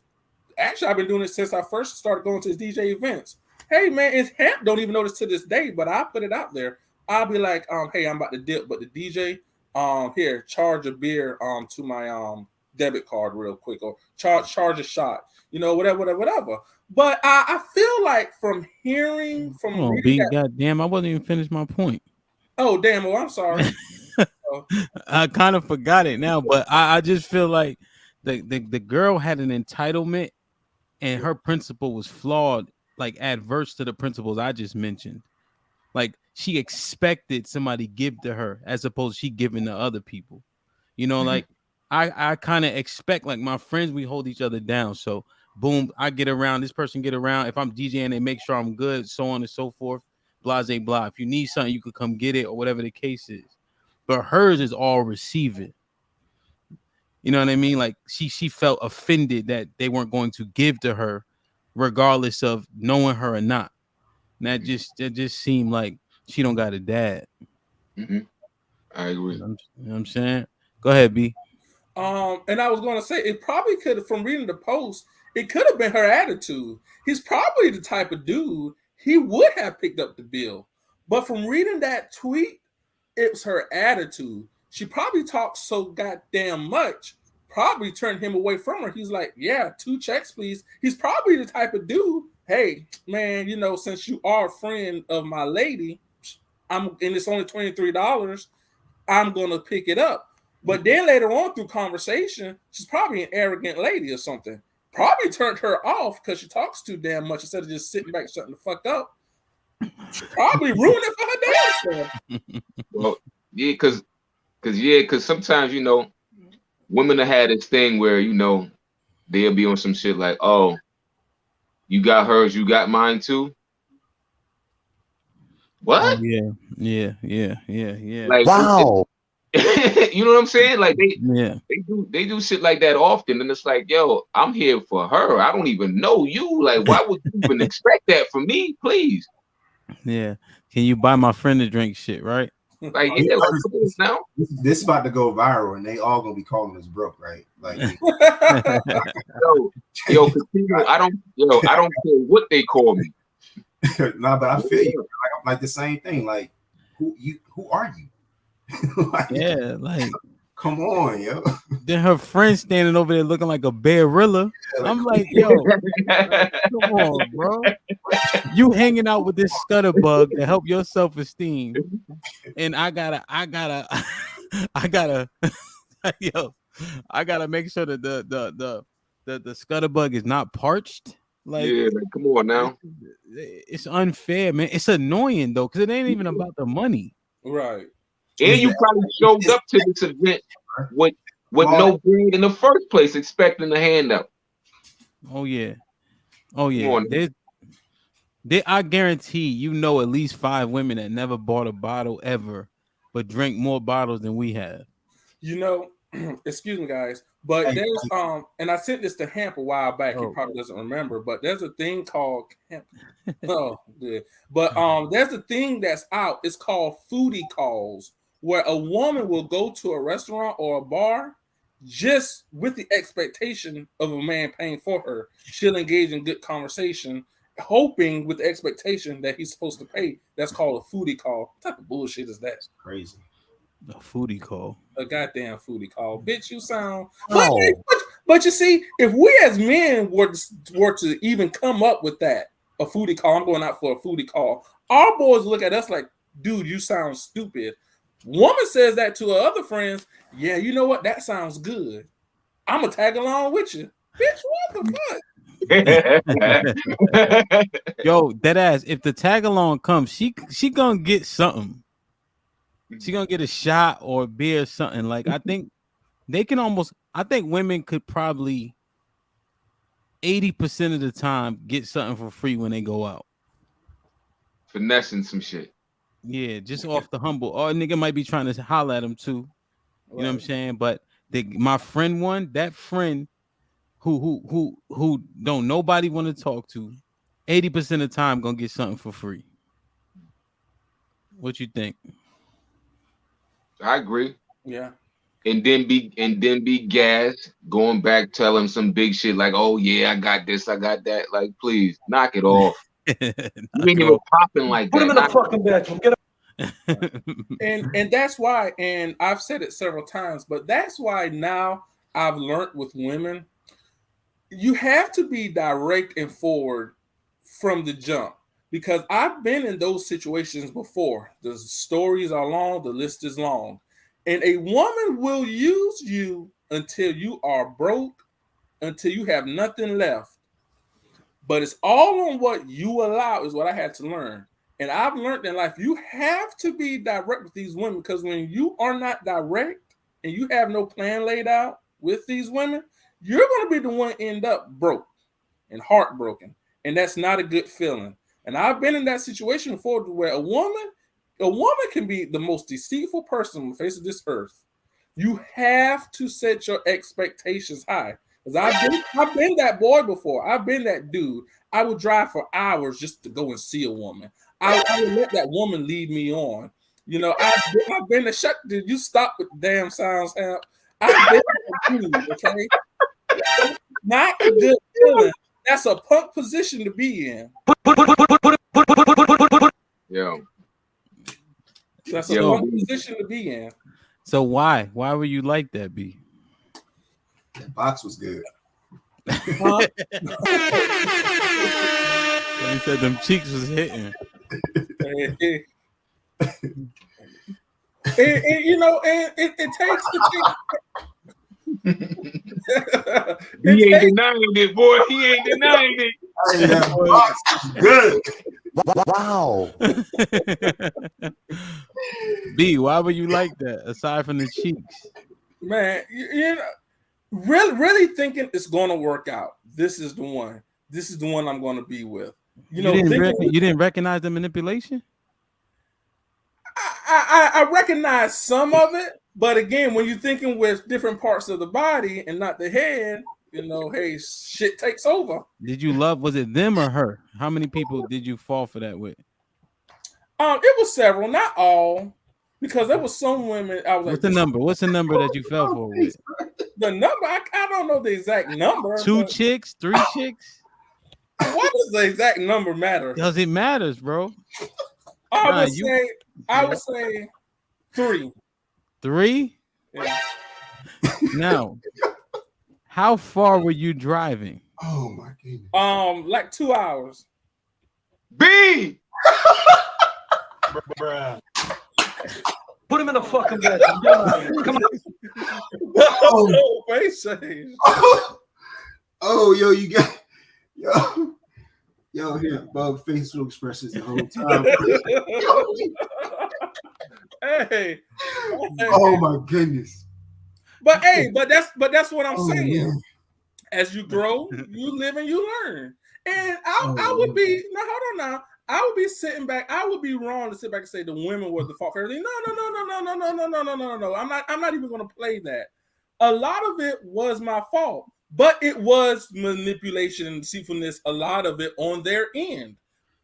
actually, I've been doing it since I first started going to his DJ events. Hey man, it's Hamp don't even notice to this day, but I put it out there. I'll be like, hey, I'm about to dip, but the DJ, here, charge a beer to my debit card real quick, or charge a shot, whatever. But I feel like from hearing from
Hold on, B. Goddamn, I wasn't even finished my point.
oh damn, well, I'm sorry.
I kind of forgot it now, but I just feel like the girl had an entitlement, and her principle was flawed, like adverse to the principles I just mentioned. Like, she expected somebody give to her as opposed to she giving to other people. Like, I kind of expect, like, my friends, we hold each other down. So boom, I get around, this person get around. If I'm DJing, they make sure I'm good, so on and so forth. Blase blah. If you need something, you could come get it, or whatever the case is. But hers is all receiving. You know what I mean? Like, she felt offended that they weren't going to give to her, regardless of knowing her or not. And that just seemed like she don't got a dad.
Mm-hmm. I agree.
You know what I'm saying? Go ahead, B.
And I was going to say, it probably could have, from reading the post, it could have been her attitude. He's probably the type of dude he would have picked up the bill. But from reading that tweet, it was her attitude. She probably talked so goddamn much, probably turned him away from her. He's like, yeah, 2 checks, please. He's probably the type of dude, hey, man, you know, since you are a friend of my lady, and it's only $23, I'm going to pick it up. But then later on through conversation, she's probably an arrogant lady or something. Probably turned her off because she talks too damn much instead of just sitting back shutting the fuck up. Probably ruined it for her damn self.
Well, yeah, because sometimes, you know, women have had this thing where, you know, they'll be on some shit like, oh, you got hers, you got mine too. What?
Oh yeah.
Like,
Wow.
you know what I'm saying? Like
Yeah.
they do shit like that often, and it's like, yo, I'm here for her. I don't even know you. Like, why would you even expect that from me? Please.
Yeah. Can you buy my friend a drink? Shit, right?
Like, yeah, like, come on now.
This is about to go viral, and they all gonna be calling us broke, right? Like,
yo, Casino, I don't care what they call me.
nah, but I feel you. Like the same thing. Like, who are you? Like,
Yeah, like,
come on, yo.
then her friend standing over there looking like a bearilla. I'm like, yo, come on, bro. You hanging out with this scutterbug to help your self-esteem, and I gotta, yo, I gotta make sure that the scutterbug is not parched. Like,
yeah, like, come on now.
It's unfair, man. It's annoying though, because it ain't even about the money.
Right.
And you probably showed up to this event with no bread in the first place, expecting a handout.
Oh yeah. I guarantee you know at least 5 women that never bought a bottle ever, but drink more bottles than we have.
You know, excuse me, guys, but there's and I sent this to Hamp a while back. He probably doesn't remember, but there's a thing called Hamp. Oh, good. But there's a thing that's out. It's called foodie calls, where a woman will go to a restaurant or a bar just with the expectation of a man paying for her. She'll engage in good conversation, hoping with the expectation that he's supposed to pay. That's called a foodie call. What type of bullshit is that?
That's crazy.
A foodie call.
A goddamn foodie call. Bitch, you sound...
Oh.
But you see, if we as men were to even come up with that, a foodie call, I'm going out for a foodie call, our boys look at us like, dude, you sound stupid. Woman says that to her other friends, yeah, you know what? That sounds good. I'm going to tag along with you. Bitch, what the
fuck?
Yo, that ass, if the tag along comes, she gonna get something. She gonna get a shot or a beer or something. Like, I think they can almost, I think women could probably 80% of the time get something for free when they go out.
Finessing some shit.
Yeah, just off the humble. Or a nigga might be trying to holler at him too. You know what I'm saying? But my friend that friend who don't nobody want to talk to, 80% of the time gonna get something for free. What you think?
I agree.
Yeah.
And then be gassed, going back telling some big shit like, oh yeah, I got this, I got that. Like, please knock it off. You ain't even popping like that.
Put him in the fucking bedroom. Get
and that's why, and I've said it several times, but that's why now I've learned with women, you have to be direct and forward from the jump, because I've been in those situations before. The stories are long, the list is long, and a woman will use you until you are broke, until you have nothing left. But it's all on what you allow, is what I had to learn. And I've learned in life, you have to be direct with these women, because when you are not direct and you have no plan laid out with these women, you're going to be the one end up broke and heartbroken. And that's not a good feeling. And I've been in that situation before, where a woman can be the most deceitful person on the face of this earth. You have to set your expectations high. Because I've been that boy before. I've been that dude. I would drive for hours just to go and see a woman. I would let that woman lead me on. You know, I've been to shut. Did you stop with the damn sounds, Amp? I've been to okay. Not a good feeling. That's a punk position to be in.
Yo.
That's a punk position to be in.
So why? Why were you like that, B?
That box was good.
Huh?
He said them cheeks was hitting.
And you know, and it takes.
He ain't denying it, boy. He ain't denying it.
Hey, that box was good.
Wow.
B, why were you like that? Aside from the cheeks,
Man, you know, really thinking it's gonna work out. This is the one. This is the one I'm gonna be with. You know,
you didn't recognize the manipulation.
I recognize some of it, but again, when you're thinking with different parts of the body and not the head, you know, hey, shit takes over.
Did you love? Was it them or her? How many people did you fall for that with?
It was several, not all, because there was some women. I was
What's
like,
the number? What's the number that you fell for with?
The number, I don't know the exact number.
2 chicks, 3 chicks.
What does the exact number matter?
Because it matters, bro.
I would say 3.
3?
Yeah.
Now, how far were you driving?
Oh my goodness.
Like 2 hours.
B.
Bruh. Put him in the fucking bed. Come on.
Oh, face change.
Oh, yo, you got yo, here, bug facial expressions the whole time.
Hey.
Oh my goodness.
But that's what I'm saying.
Man.
As you grow, you live and you learn. And I would be now. Hold on now. I would be sitting back. I would be wrong to sit back and say the women were the fault for everything. No. I'm not even going to play that. A lot of it was my fault, but it was manipulation and deceitfulness. A lot of it on their end.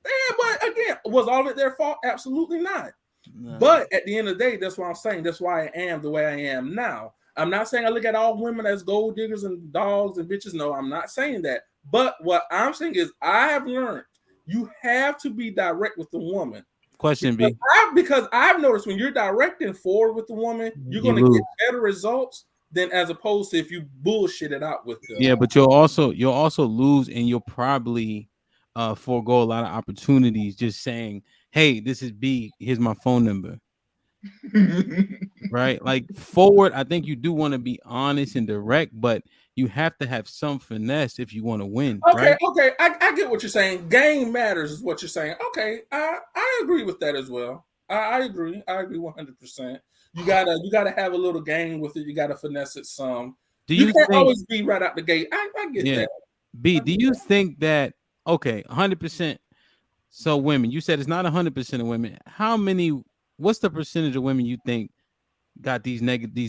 Yeah, but again, was all of it their fault? Absolutely not. No. But at the end of the day, that's what I'm saying. That's why I am the way I am now. I'm not saying I look at all women as gold diggers and dogs and bitches. No, I'm not saying that. But what I'm saying is I have learned you have to be direct with the woman.
Question B.
Because I've noticed when you're directing forward with the woman, you're going to get better results than as opposed to if you bullshit it out with them.
Yeah, but you'll also lose, and you'll probably forego a lot of opportunities just saying, hey, this is B, here's my phone number. Right? Like forward, I think you do want to be honest and direct, but you have to have some finesse if you want to win.
Okay,
right?
Okay. I get what you're saying. Game matters is what you're saying. Okay, I agree with that as well. I agree 100%. You gotta have a little game with it. You gotta finesse it some. You can't always be right out the gate. I get that.
B, do you think that 100%? So women, you said it's not 100% of women. What's the percentage of women you think got these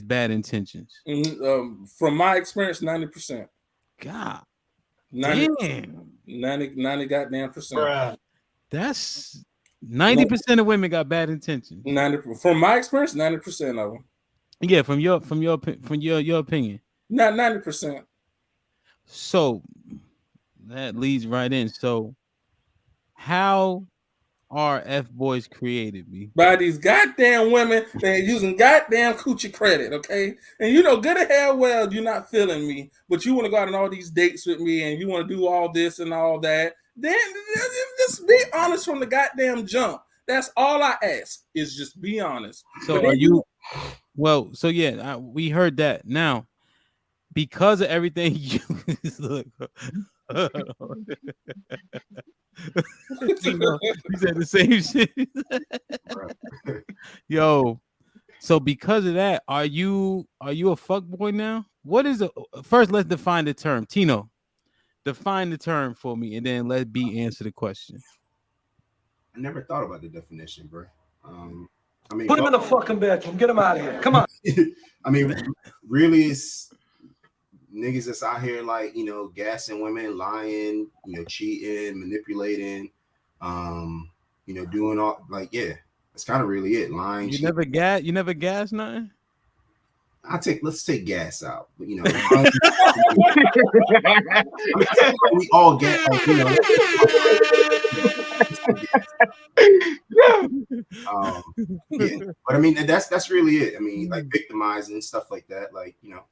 bad intentions?
From my experience, 90%.
God,
90 goddamn percent.
Bruh.
That's 90% of women got bad intentions.
90 from my experience, 90% of them.
Yeah, from your opinion.
Not 90%.
So that leads right in. So how are F boys created, B?
By these goddamn women that are using goddamn coochie credit, okay? And you know good and hell well you're not feeling me, but you want to go out on all these dates with me and you want to do all this and all that. Then just be honest from the goddamn jump. That's all I ask is just be honest.
So are you? Well, so yeah, we heard that. Now, because of everything you look. You said the same shit. Yo, so because of that, are you a fuck boy now? What is it? First, let's define the term. Tino, define the term for me, and then let B answer the question.
I never thought about the definition, bro. I mean,
put him in the fucking bedroom. Get him out of here. Come on.
I mean, really, it's niggas that's out here like, you know, gassing women, lying, you know, cheating, manipulating, you know, doing all like, yeah, That's kind of really it. Lying.
You never gas nothing.
Let's take gas out. But, you know, we all get, you know. Yeah, but I mean that's really it. I mean, like victimizing and stuff like that. Like, you know.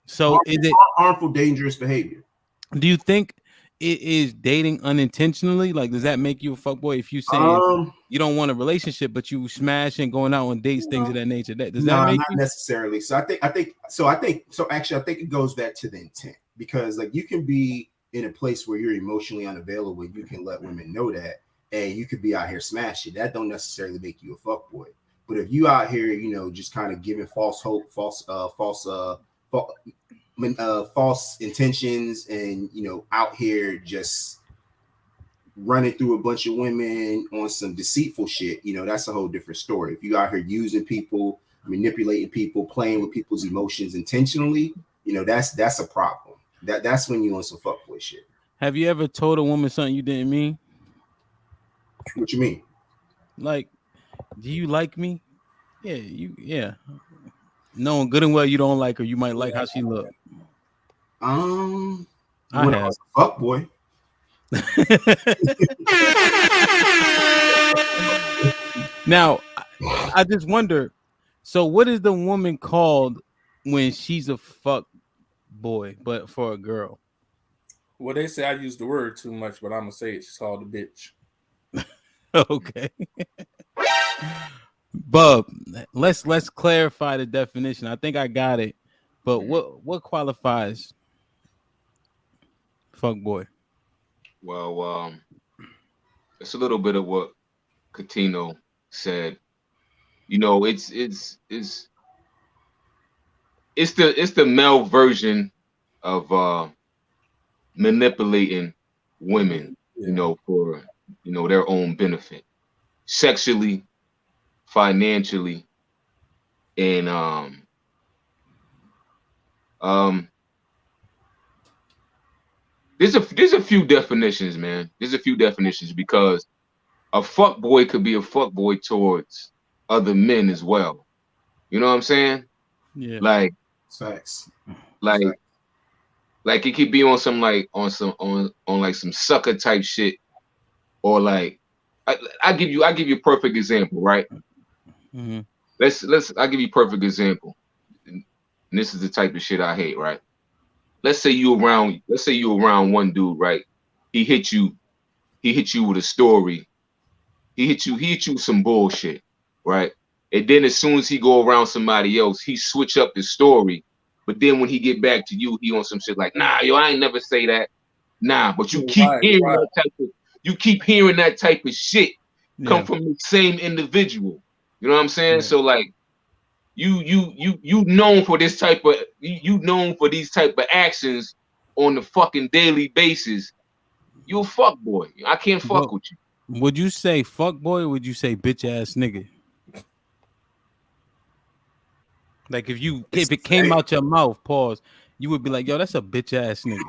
So
harmful,
is it
harmful, dangerous behavior?
Do you think it is dating unintentionally? Like, does that make you a fuckboy if you saying you don't want a relationship, but you smash and going out on dates, things of that nature? Does that make
not
you?
necessarily. So I think actually I think it goes back to the intent, because like you can be in a place where you're emotionally unavailable, you can let women know that, and you could be out here smashing. That don't necessarily make you a fuckboy. But if you out here, you know, just kind of giving false hope, false intentions, and, you know, out here just running through a bunch of women on some deceitful shit, you know, that's a whole different story. If you out here using people, manipulating people, playing with people's emotions intentionally, you know, that's a problem. That's when you on some fuckboy shit.
Have you ever told a woman something you didn't mean?
What you mean?
Like, do you like me? Yeah. Knowing good and well you don't like her, you might like how she look.
I
have.
I was a fuckboy.
Now, I just wonder. So, what is the woman called when she's a fuck boy, but for a girl?
Well, they say I use the word too much, but I'm gonna say it. She's called a bitch.
Okay. Bub, let's clarify the definition. I think I got it, but what qualifies fuck boy?
Well, it's a little bit of what Catino said. You know, it's the male version of manipulating women, you know, for, you know, their own benefit, sexually, financially, and there's a few definitions, man. There's a few definitions, because a fuckboy could be a fuckboy towards other men as well. You know what I'm saying?
Yeah.
Like
facts.
Like it could be on some on like some sucker type shit, or like I give you a perfect example, right?
Mm-hmm.
I'll give you a perfect example. And this is the type of shit I hate, right? Let's say you around one dude, right? He hit you with a story. He hit you with some bullshit, right? And then as soon as he go around somebody else, he switch up the story. But then when he get back to you, he on some shit like, nah, yo, I ain't never say that. Nah, but you keep hearing that type of shit come from the same individual. You know what I'm saying? Yeah. So like you known for this type of these type of actions on the fucking daily basis. You a fuck boy. I can't fuck with you.
Would you say fuck boy, or would you say bitch ass nigga? Like if it came out your mouth, pause, you would be like, yo, that's a bitch ass nigga.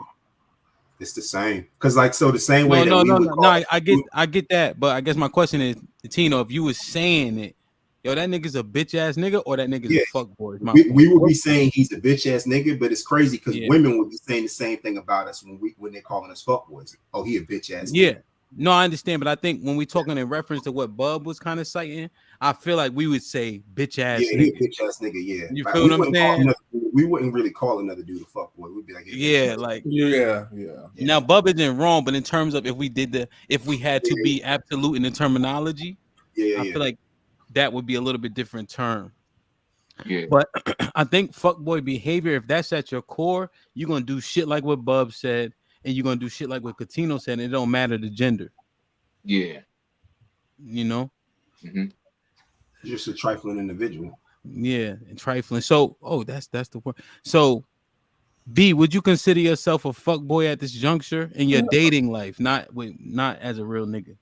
It's the same. Cause like, so the same way
I get that. But I guess my question is, Tino, if you was saying it, yo, that nigga's a bitch ass nigga, or that nigga's a fuck boy.
We would be saying he's a bitch ass nigga, but it's crazy because women would be saying the same thing about us when they're calling us fuck boys. Oh, he a bitch ass nigga.
No, I understand, but I think when we talking in reference to what Bub was kind of citing, I feel like we would say bitch ass nigga.
He a bitch ass nigga, yeah.
You feel what I'm saying?
We wouldn't really call another dude a fuck boy. We'd be like,
yeah.
Now Bub isn't wrong, but in terms of if we had to be absolute in the terminology, I feel like that would be a little bit different term.
Yeah.
But I think fuckboy behavior, if that's at your core, you're gonna do shit like what Bub said, and you're gonna do shit like what Catino said, and it don't matter the gender.
Yeah.
You know?
Mm-hmm.
Just a trifling individual.
Yeah, and trifling. So, that's the point. So, B, would you consider yourself a fuckboy at this juncture in your dating life, not as a real nigga?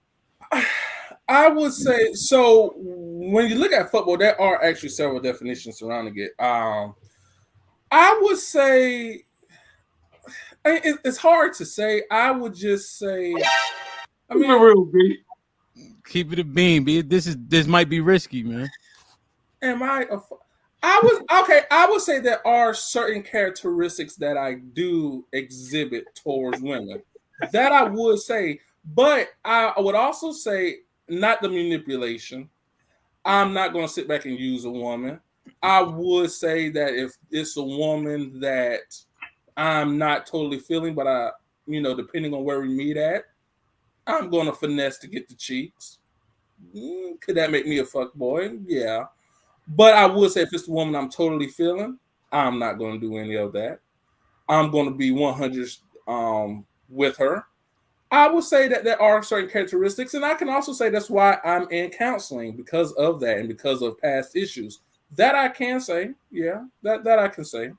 I would say so. When you look at fuckboy, there are actually several definitions surrounding it. I would say it's hard to say. I would just say, I mean,
real B.
Keep it a beam, B. This might be risky, man.
Am I? I was okay. I would say there are certain characteristics that I do exhibit towards women. That I would say, but I would also say not the manipulation. I'm not going to sit back and use a woman. I would say that if it's a woman that I'm not totally feeling, but depending on where we meet at, I'm going to finesse to get the cheeks. Could that make me a fuck boy? Yeah. But I would say if it's the woman I'm totally feeling, I'm not going to do any of that. I'm going to be 100 with her. I would say that there are certain characteristics, and I can also say that's why I'm in counseling because of that and because of past issues. That I can say, yeah, that I can say.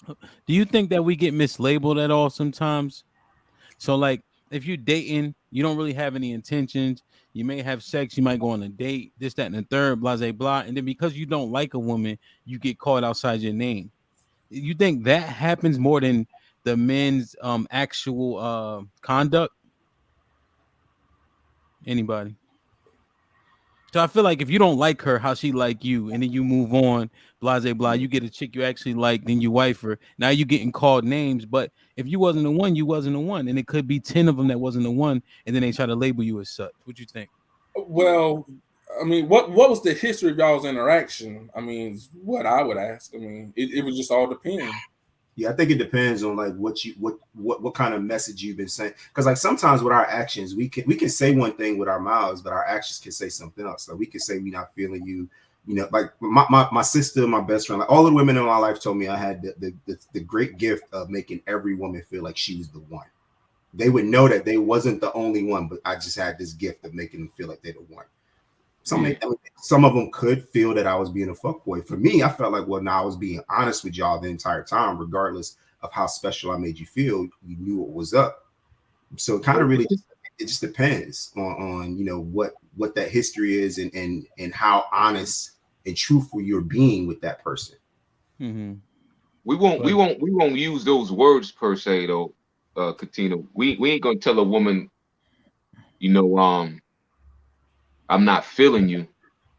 Do you think that we get mislabeled at all sometimes? So, like, if you're dating, you don't really have any intentions. You may have sex, you might go on a date, this, that, and the third, blah, blah, blah. And then because you don't like a woman, you get called outside your name. You think that happens more than the men's actual conduct? Anybody? So I feel like if you don't like her, how she like you, and then you move on, blah, blah, blah, you get a chick you actually like, then you wife her. Now you getting called names, but if you wasn't the one, you wasn't the one, and it could be 10 of them that wasn't the one, and then they try to label you as such. What you think?
Well, I mean, what was the history of y'all's interaction? I mean, what I would ask. I mean, it would just all depend.
Yeah, I think it depends on like what kind of message you've been saying. Because like sometimes with our actions, we can say one thing with our mouths, but our actions can say something else. Like we can say we're not feeling you. Like my sister, my best friend, like all the women in my life told me I had the great gift of making every woman feel like she was the one. They would know that they wasn't the only one, but I just had this gift of making them feel like they're the one. Some of them could feel that I was being a fuckboy. For me, I felt like, well, now I was being honest with y'all the entire time, regardless of how special I made you feel. You knew what was up. So it kind of really just depends on what that history is and how honest and truthful you're being with that person.
Mm-hmm.
We won't use those words per se though, Katina. We ain't gonna tell a woman, I'm not feeling you.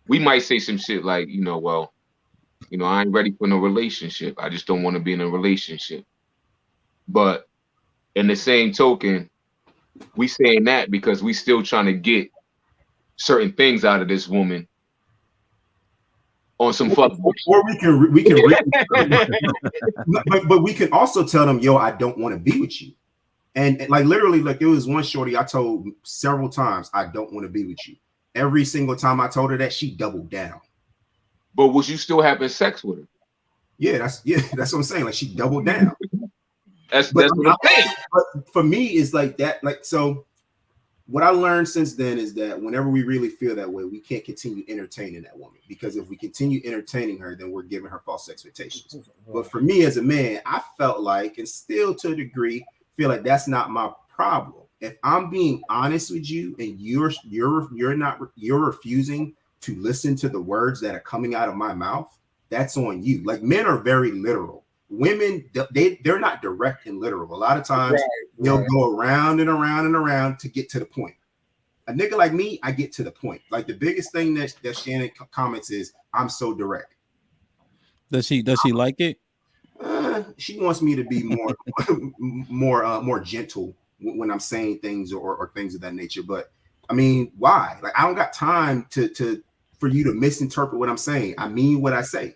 We might say some shit like, well, I ain't ready for no relationship. I just don't want to be in a relationship. But in the same token, we saying that because we still trying to get certain things out of this woman on some fuck.
Or we can but we can also tell them, yo, I don't want to be with you. And like literally, like there was one shorty I told several times, I don't want to be with you. Every single time I told her that, she doubled down.
But was you still having sex with her?
Yeah, that's what I'm saying. Like she doubled down.
That's what I'm saying.
But for me, it's like that. Like so, what I learned since then is that whenever we really feel that way, we can't continue entertaining that woman, because if we continue entertaining her, then we're giving her false expectations. But for me as a man, I felt like, and still to a degree, feel like that's not my problem. If I'm being honest with you and you're refusing to listen to the words that are coming out of my mouth, that's on you. Like men are very literal. Women, they're not direct and literal. A lot of times they'll go around and around and around to get to the point. A nigga like me, I get to the point. Like the biggest thing that Shannon comments is, I'm so direct.
Does she like it?
She wants me to be more gentle when I'm saying things or things of that nature. But I mean, why? Like I don't got time for you to misinterpret what I'm saying. I mean what I say.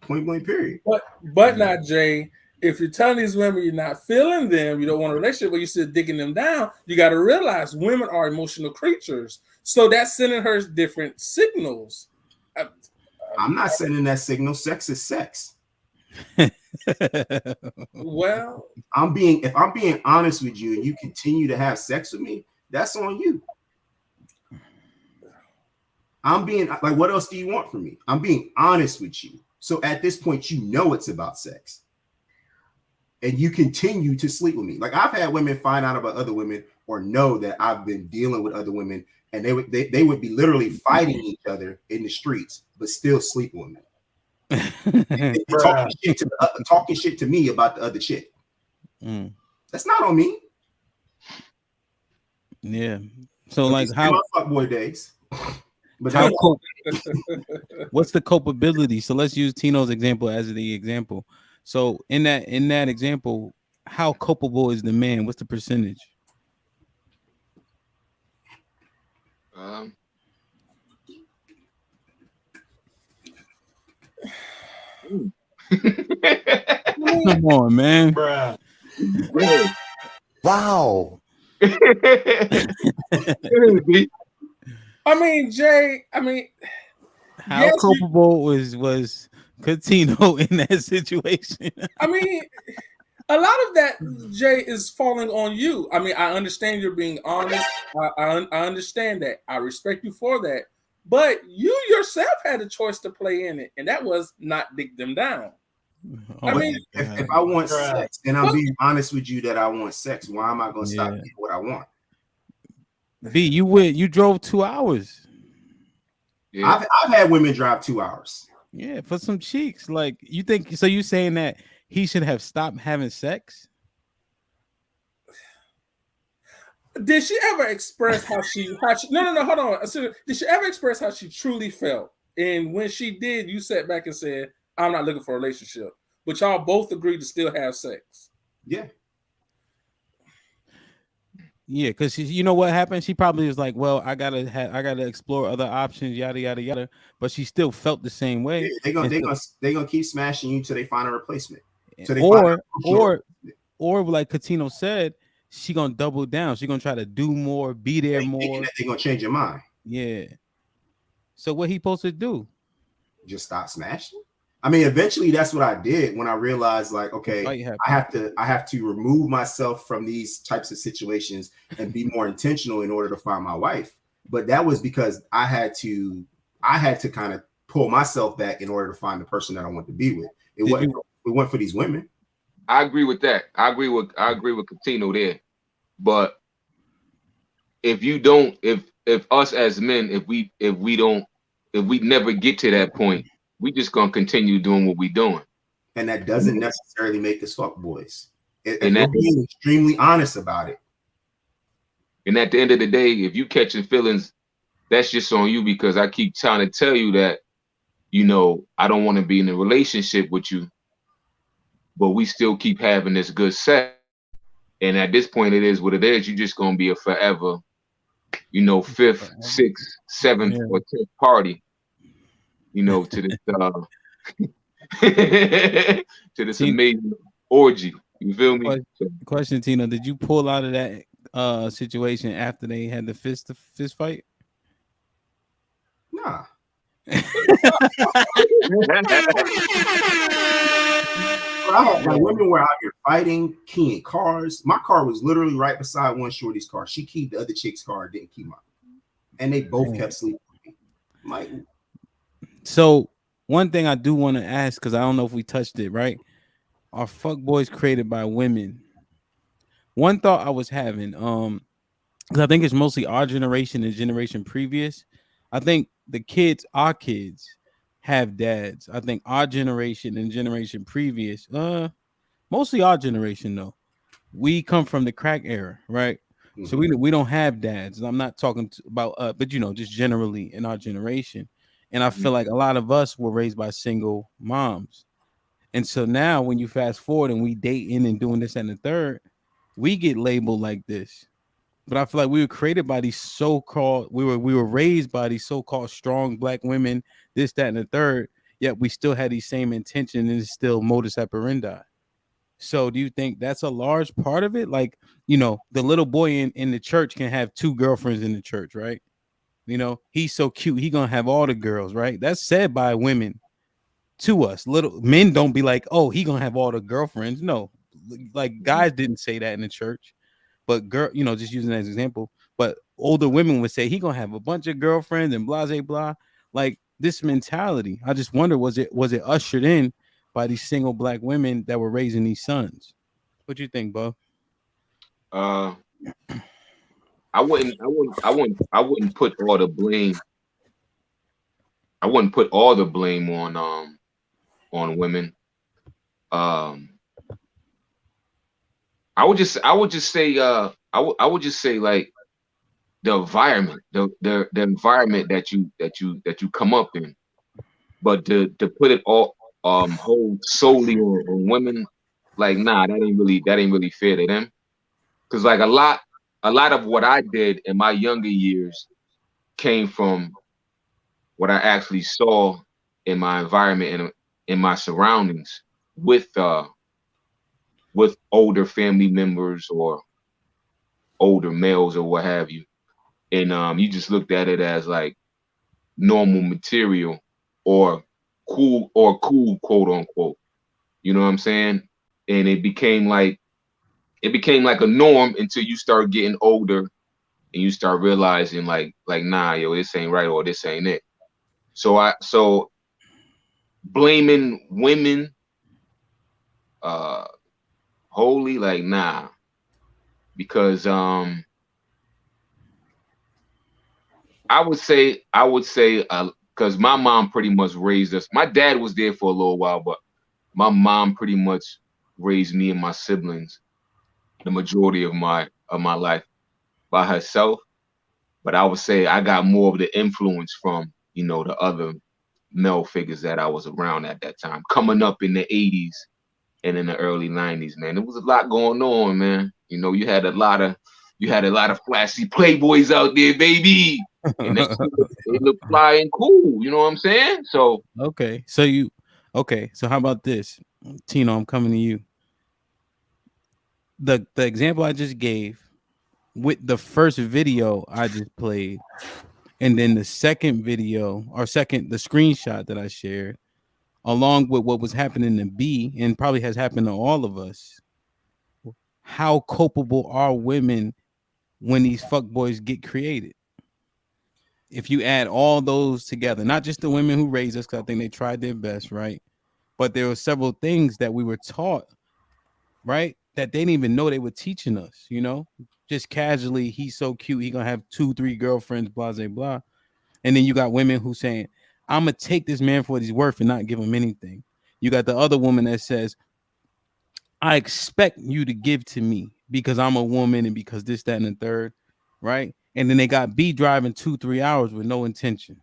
Point blank period.
But not Jay. If you're telling these women you're not feeling them, you don't want a relationship, but you're still digging them down, you got to realize women are emotional creatures. So that's sending her different signals.
I'm not sending that signal. Sex is sex.
Well,
if I'm being honest with you and you continue to have sex with me, that's on you. I'm being like, what else do you want from me? I'm being honest with you. So at this point, it's about sex. And you continue to sleep with me. Like I've had women find out about other women or know that I've been dealing with other women, and they would be literally fighting each other in the streets, but still sleep with me. talking shit to me about the other chick. That's not on me.
Yeah. So like how
fuckboy days. But
how what's the culpability? So let's use Tino's example as the example. So in that example, how culpable is the man? What's the percentage?
Um,
Come on, man.
Bruh.
Wow.
I mean, Jay. I mean,
How
yes,
culpable was Coutinho in that situation?
I mean, a lot of that, Jay, is falling on you. I mean, I understand you're being honest. I understand that. I respect you for that. But you yourself had a choice to play in it, and that was not dig them down.
Oh,
I mean,
if I want sex and I'm being honest with you that I want sex, why am I going to stop getting what I want?
B, you drove 2 hours.
Yeah. I've had women drive 2 hours.
Yeah, for some cheeks. Like you think so? You saying that he should have stopped having sex?
Did she ever express how she no, hold on. So, did she ever express how she truly felt? And when she did, you sat back and said, I'm not looking for a relationship. But y'all both agreed to still have sex.
Yeah.
Yeah, because you know what happened? She probably was like, "Well, I gotta explore other options, yada yada yada." But she still felt the same way.
Yeah, they're gonna keep smashing you till they find a replacement. So they
or like Coutinho said, she gonna double down. She gonna try to do more, be there more.
They're gonna change your mind.
Yeah. So what he supposed to do?
Just stop smashing. I mean, eventually that's what I did when I realized, like, okay, I have to remove myself from these types of situations and be more intentional in order to find my wife. But that was because I had to kind of pull myself back in order to find the person that I want to be with. It went for these women.
I agree with that. I agree with Coutinho there. But if us as men, if we never get to that point, we just gonna continue doing what we doing.
And that doesn't necessarily make us fuck boys. And we're being extremely honest about it.
And at the end of the day, if you catching feelings, that's just on you, because I keep trying to tell you that, you know, I don't want to be in a relationship with you, but we still keep having this good sex. And at this point, it is what it is. You're just gonna be a forever, you know, 5th, 6th, 7th, or 10th party, you know, to this to this amazing orgy. You feel me?
Question, Tina, did you pull out of that situation after they had the fist fight?
Nah. Like, women were out here fighting, keying cars. My car was literally right beside one shorty's car. She keyed the other chick's car, didn't key mine, and they both kept sleeping. Like,
so one thing I do want to ask, because I don't know if we touched it, right? Are fuck boys created by women? One thought I was having, because I think it's mostly our generation and generation previous. I think our kids have dads. I think our generation and generation previous, mostly our generation though, we come from the crack era, right? Mm-hmm. So we don't have dads. I'm not talking about but you know, just generally in our generation. And I feel like a lot of us were raised by single moms. And so now when you fast forward and we dating and doing this and the third, we get labeled like this. But I feel like we were created by these so-called, we were raised by these so-called strong black women, this, that, and the third, yet we still had these same intentions and it's still modus operandi. So do you think that's a large part of it? Like, you know, the little boy in the church can have 2 girlfriends in the church, right? You know, he's so cute, he gonna have all the girls, right? That's said by women to us. Little men don't be like, oh, he gonna have all the girlfriends. No, like guys didn't say that in the church. But girl, you know, just using that as an example, but older women would say he gonna have a bunch of girlfriends and blah, blah, blah. Like this mentality. I just wonder, was it ushered in by these single black women that were raising these sons? What do you think, Bo?
I wouldn't put all the blame. I wouldn't put all the blame on women. I would just say like, the environment, the environment that you come up in. But to put it all hold solely on women, like nah, that ain't really fair to them. Cause like a lot of what I did in my younger years came from what I actually saw in my environment and in my surroundings with older family members or older males or what have you. And you just looked at it as like normal material or cool quote unquote. You know what I'm saying? And it became like a norm until you start getting older and you start realizing like nah yo, this ain't right or this ain't it. So blaming women uh wholly, like nah, because I would say because my mom pretty much raised us. My dad was there for a little while, but my mom pretty much raised me and my siblings the majority of my life by herself. But I would say I got more of the influence from the other male figures that I was around at that time, coming up in the '80s and in the early '90s. Man, there was a lot going on, man. You had a lot of flashy playboys out there, baby, and they look fly and cool. You know what I'm saying? So
Okay. So how about this? Tino, I'm coming to you. The example I just gave with the first video I just played, and then the second video or the screenshot that I shared, along with what was happening to B and probably has happened to all of us. How culpable are women when these fuck boys get created? If you add all those together, not just the women who raised us, because I think they tried their best, right? But there were several things that we were taught, right? That they didn't even know they were teaching us, just casually. He's so cute. He gonna have 2, 3 girlfriends, blah, blah, blah. And then you got women who saying, I'm gonna take this man for what he's worth and not give him anything. You got the other woman that says, I expect you to give to me because I'm a woman and because this, that, and the third, right? And then they got B driving 2, 3 hours with no intention.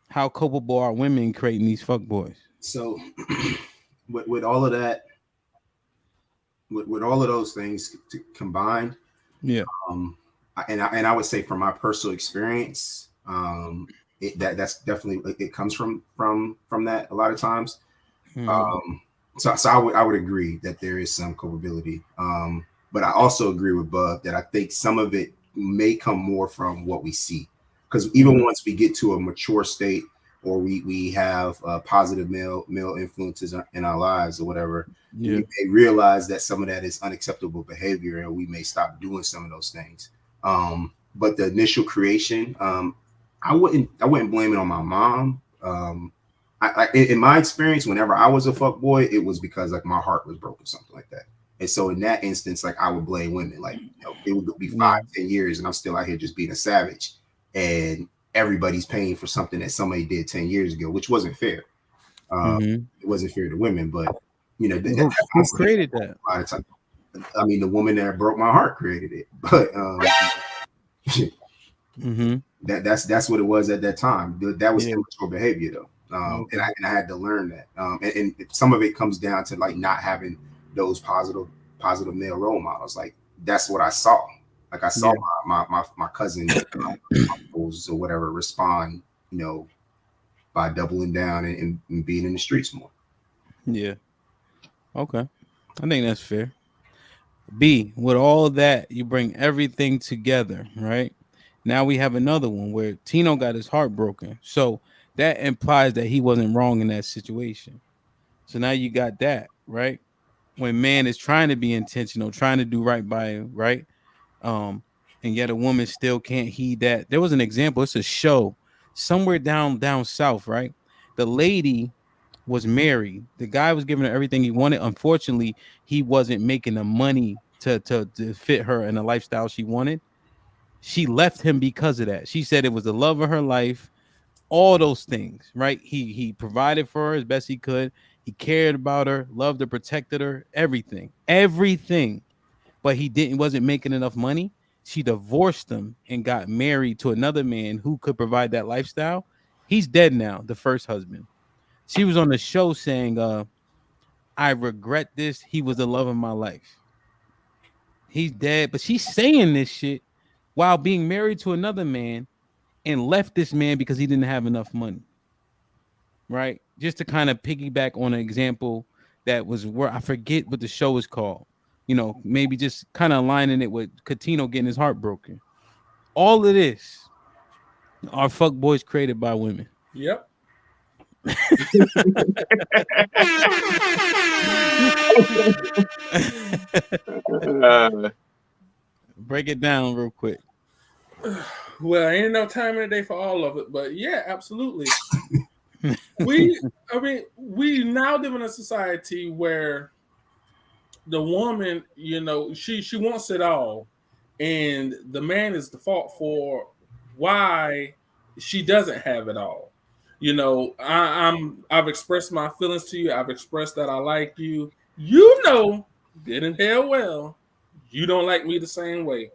How culpable are women creating these fuck boys?
So, with all of that, with all of those things combined,
Yeah.
And I would say from my personal experience, that's definitely, it comes from that a lot of times.
Mhm.
So I would agree that there is some culpability. But I also agree with Bub that I think some of it may come more from what we see, because even once we get to a mature state, or we have positive male influences in our lives or whatever,
Yeah.
we may realize that some of that is unacceptable behavior, and we may stop doing some of those things. But the initial creation, I wouldn't blame it on my mom. In my experience, whenever I was a fuck boy, it was because like my heart was broken, something like that. And so in that instance, like I would blame women. Like it would be 5, 10 years, and I'm still out here just being a savage, and everybody's paying for something that somebody did 10 years ago, which wasn't fair. It wasn't fair to women, but
Who created that?
a lot of time. I mean, the woman that broke my heart created it, but that's what it was at that time. That was immature behavior, though. And I had to learn that. And some of it comes down to like not having those positive male role models. Like that's what I saw. Like I saw my cousin uncles or whatever respond, by doubling down and being in the streets more.
Yeah. Okay. I think that's fair. B, with all of that, you bring everything together, right? Now we have another one where Tino got his heart broken. So that implies that he wasn't wrong in that situation. So now you got that, right? When man is trying to be intentional, trying to do right by him, right? And yet a woman still can't heed that. There was an example. It's a show somewhere down south, right? The lady was married. The guy was giving her everything he wanted. Unfortunately, he wasn't making the money to fit her in the lifestyle she wanted. She left him because of that. She said it was the love of her life, all those things, right? He provided for her as best he could. He cared about her, loved her, protected her, everything. Everything. But he wasn't making enough money. she divorced him and got married to another man who could provide that lifestyle. He's dead now, the first husband. She was on the show saying, I regret this. He was the love of my life. He's dead. But she's saying this shit while being married to another man and left this man because he didn't have enough money. Right? Just to kind of piggyback on an example that was where I forget what the show is called. You know, maybe just kind of aligning it with Catino getting his heart broken. All of this are fuck boys created by women.
Yep.
Break it down real quick.
Well, ain't enough time in the day for all of it, but yeah, absolutely. we now live in a society where the woman, you know, she wants it all, and the man is the fault for why she doesn't have it all. You know, I've expressed my feelings to you. I've expressed that I like you. You know, good and hell well, you don't like me the same way.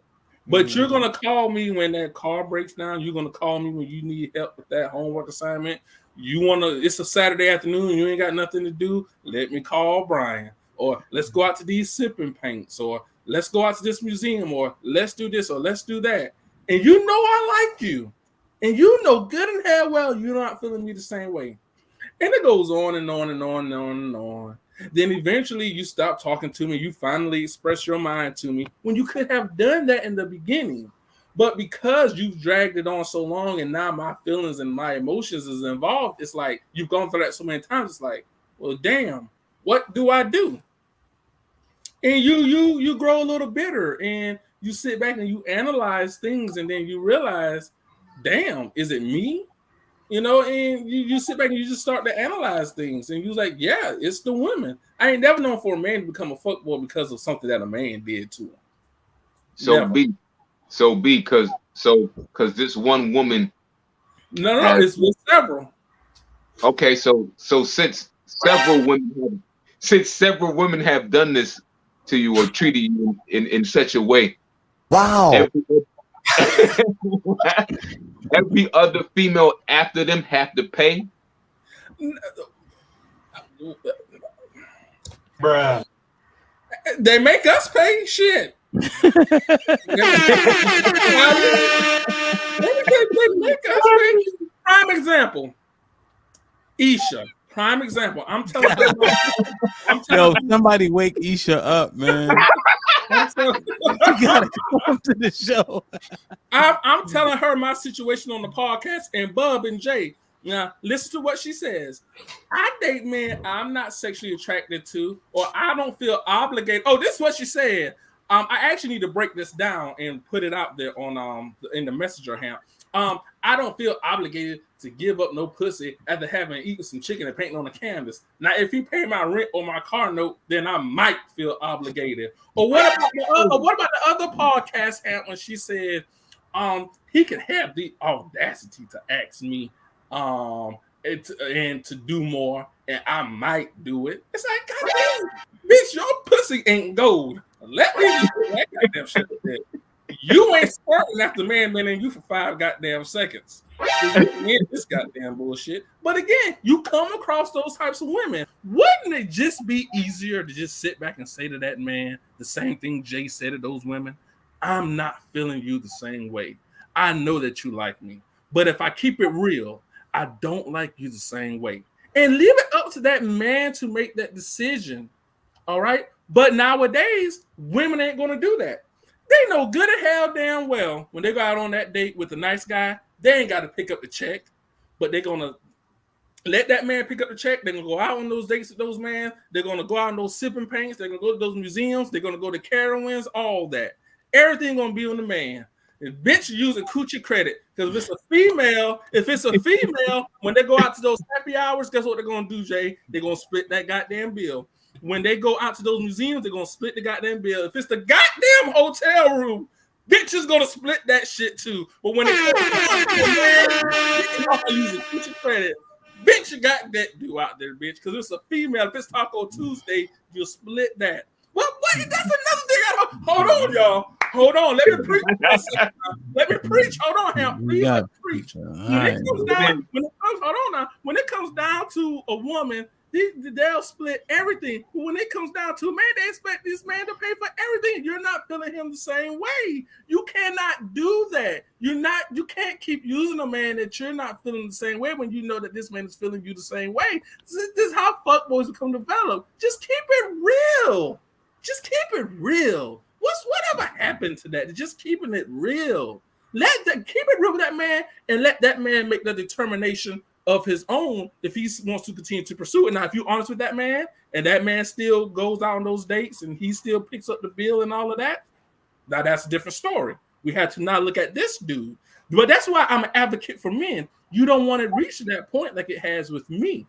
But you're gonna call me when that car breaks down. You're gonna call me when you need help with that homework assignment. It's a Saturday afternoon, you ain't got nothing to do. Let me call Brian. Or let's go out to these sipping paints, or let's go out to this museum, or let's do this, or let's do that. And you know I like you. And you know good and hell well you're not feeling me the same way. And it goes on and on and on and on and on. Then eventually you stop talking to me. You finally express your mind to me when you could have done that in the beginning. But because you've dragged it on so long and now my feelings and my emotions is involved, it's like you've gone through that so many times. It's like, well, damn, what do I do? And you grow a little bitter and you sit back and you analyze things and then you realize, damn, is it me? You know, and you sit back and you just start to analyze things and you're like, yeah, it's the women. I ain't never known for a man to become a fuckboy because of something that a man did to him.
Never. because this one woman.
No, it's with several.
Okay, so since several women have done this to you or treated you in such a way.
Wow.
Every other female after them have to pay.
Bruh.
They make us pay shit. They make us pay. Prime example. Isha. Prime example. I'm telling
Yo, somebody wake Isha up, man. You gotta come to the show.
I'm telling her my situation on the podcast, and Bub and Jay. Now, listen to what she says. I date men I'm not sexually attracted to, or I don't feel obligated. Oh, this is what she said. I actually need to break this down and put it out there on in the messenger hand. I don't feel obligated to give up no pussy after having eaten some chicken and painting on the canvas. Now, if he pay my rent or my car note, then I might feel obligated. Or what about the other podcast hand when she said, he can have the audacity to ask me, and to do more, and I might do it. It's like, goddamn, bitch, your pussy ain't gold. Let me just do that goddamn shit with that. You ain't squirting after man been in you for 5 goddamn seconds. This goddamn bullshit. But again, you come across those types of women. Wouldn't it just be easier to just sit back and say to that man the same thing Jay said to those women? I'm not feeling you the same way. I know that you like me. But if I keep it real, I don't like you the same way. And leave it up to that man to make that decision. All right? But nowadays, women ain't going to do that. They know good and hell damn well when they go out on that date with a nice guy, they ain't got to pick up the check, but they're going to let that man pick up the check. They're going to go out on those dates with those men. They're going to go out on those sipping paints. They're going to go to those museums. They're going to go to Carowinds, all that. Everything going to be on the man. And bitch using coochie credit. Because if it's a female, when they go out to those happy hours, guess what they're going to do, Jay? They're going to split that goddamn bill. When they go out to those museums, they're going to split the goddamn bill. If it's the goddamn hotel room, bitch is going to split that shit too. But when it's using coochie credit, bitch, you got that do out there, bitch. Because it's a female. If it's Taco Tuesday, you'll split that. What? That's another thing. Hold on, y'all. Hold on. Let me preach. Let me preach. Hold on, Ham. Please let me preach. When it comes down, hold on now. When it comes down to a woman, they'll split everything. But when it comes down to a man, they expect this man to pay for everything. You're not feeling him the same way. You cannot do that. You can't keep using a man that you're not feeling the same way when you know that this man is feeling you the same way. This is how fuckboys become developed. Just keep it real. Just keep it real. Whatever happened to that? Just keeping it real. Keep it real with that man and let that man make the determination of his own if he wants to continue to pursue it. Now, if you're honest with that man and that man still goes out on those dates and he still picks up the bill and all of that, now that's a different story. We have to now look at this dude. But that's why I'm an advocate for men. You don't want to reach to that point like it has with me.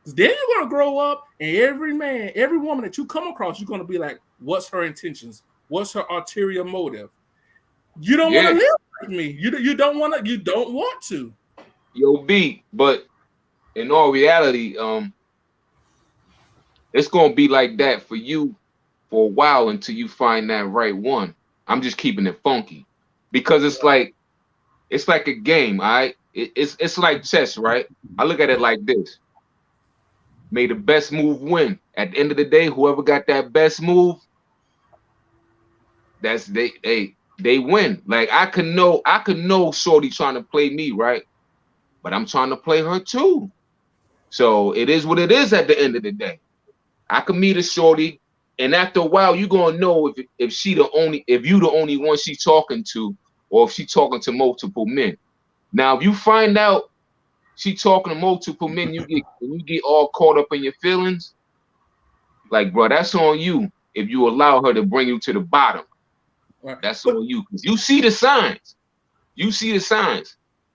Then you're going to grow up and every man, every woman that you come across, you're going to be like, what's her intentions? What's her ulterior motive? You don't want to live like me. You don't want to.
Yo, B, but in all reality, it's gonna be like that for you for a while until you find that right one. I'm just keeping it funky because it's like a game, all right? It's like chess, right? I look at it like this. May the best move win. At the end of the day, whoever got that best move, that's they win. Like I could know Shorty trying to play me, right? But I'm trying to play her too. So it is what it is at the end of the day. I can meet a Shorty, and after a while, you're gonna know if you the only one she's talking to, or if she's talking to multiple men. Now, if you find out she talking to multiple men, you get all caught up in your feelings. Like, bro, that's on you. If you allow her to bring you to the bottom, that's on you. Because you see the signs.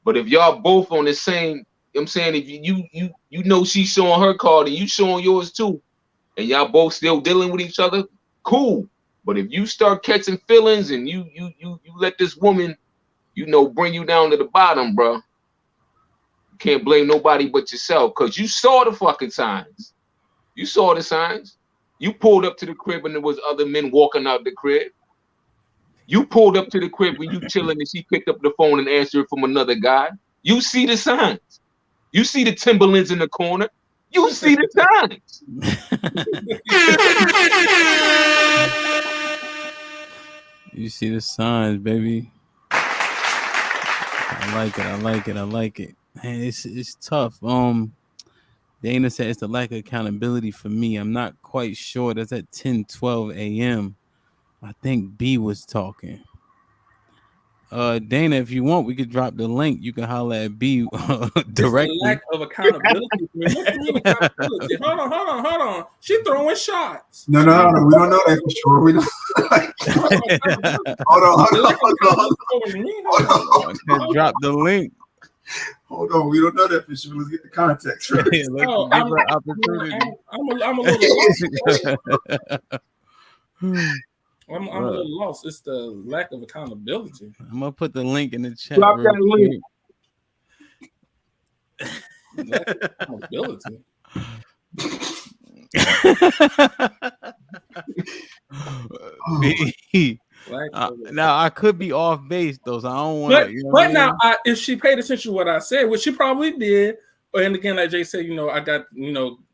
But if y'all both on the same, I'm saying, if you know she's showing her card and you showing yours too, and y'all both still dealing with each other, cool. But if you start catching feelings and you let this woman, bring you down to the bottom, bro, you can't blame nobody but yourself because you saw the fucking signs. You saw the signs. You pulled up to the crib and there was other men walking out the crib. You pulled up to the crib when you chilling and she picked up the phone and answered from another guy. You see the signs. You see the Timberlands in the corner. You see the signs.
You see the signs, baby. I like it. Man, it's tough. Dana said it's the lack of accountability for me. I'm not quite sure. That's at 10:12 a.m. I think B was talking. Dana, if you want, we could drop the link. You can holler at B directly.
Lack of accountability. Accountability. Hold on. She throwing shots.
No. We don't know that for sure. We don't. Hold on.
Drop the link.
Hold on, we don't know that for sure. Let's get the context right.
I'm a little lost. It's the lack of accountability.
I'm gonna put the link in the chat.
Drop that link.
Lack of accountability.
Now I could be off base though, so I don't want to.
But now, if she paid attention to what I said, which she probably did, and again, like Jay said, I got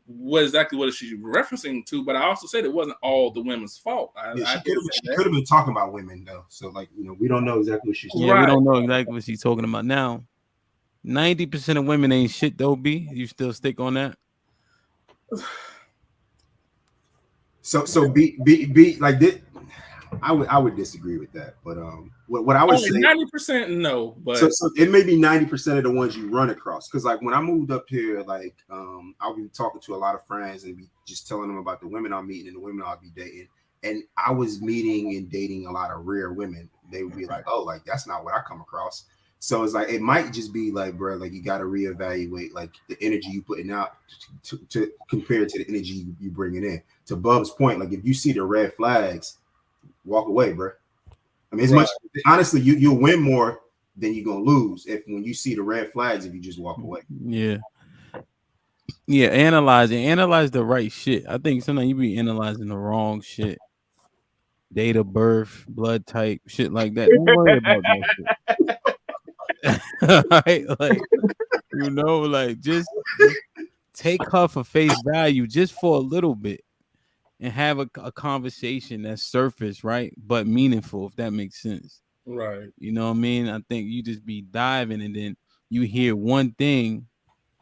what is she referencing to? But I also said it wasn't all the women's fault.
She could have been talking about women though, so we don't know exactly what she's.
We don't know exactly what she's talking about now. 90% of women ain't shit though. B, you still stick on that?
So be like this. I would disagree with that, but what I would say
90% no, but
so it may be 90% of the ones you run across, because like when I moved up here, I'll be talking to a lot of friends and be just telling them about the women I'm meeting and the women I'll be dating, and I was meeting and dating a lot of rare women. They would be like, oh, like that's not what I come across. So it's like it might just be like, bro, like you got to reevaluate like the energy you putting out to compare to the energy you bringing in. To Bub's point, like if you see the red flags, walk away, bro. I mean, much honestly, you'll win more than you're gonna lose when you see the red flags if you just walk away.
Yeah, analyze the right shit. I think sometimes you be analyzing the wrong shit. date of birth, blood type, shit like that. Don't worry about that shit. Right? Like, like just take her for face value just for a little bit and have a conversation that's surface, right? But meaningful, if that makes sense.
Right.
You know what I mean? I think you just be diving and then you hear one thing,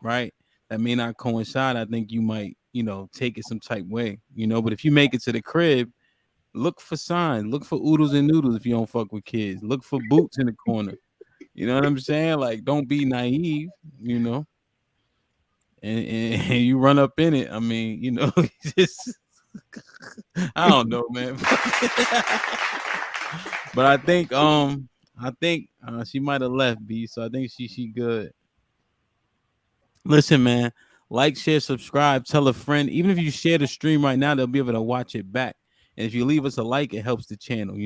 right? That may not coincide. I think you might, take it some type way, but if you make it to the crib, look for signs, look for oodles and noodles if you don't fuck with kids. Look for boots in the corner. You know what I'm saying? Like, don't be naive, and you run up in it. I mean, just I don't know, man. But I think she might have left, B. So I think she good. Listen, man, like, share, subscribe, tell a friend. Even if you share the stream right now, they'll be able to watch it back. And if you leave us a like, it helps the channel.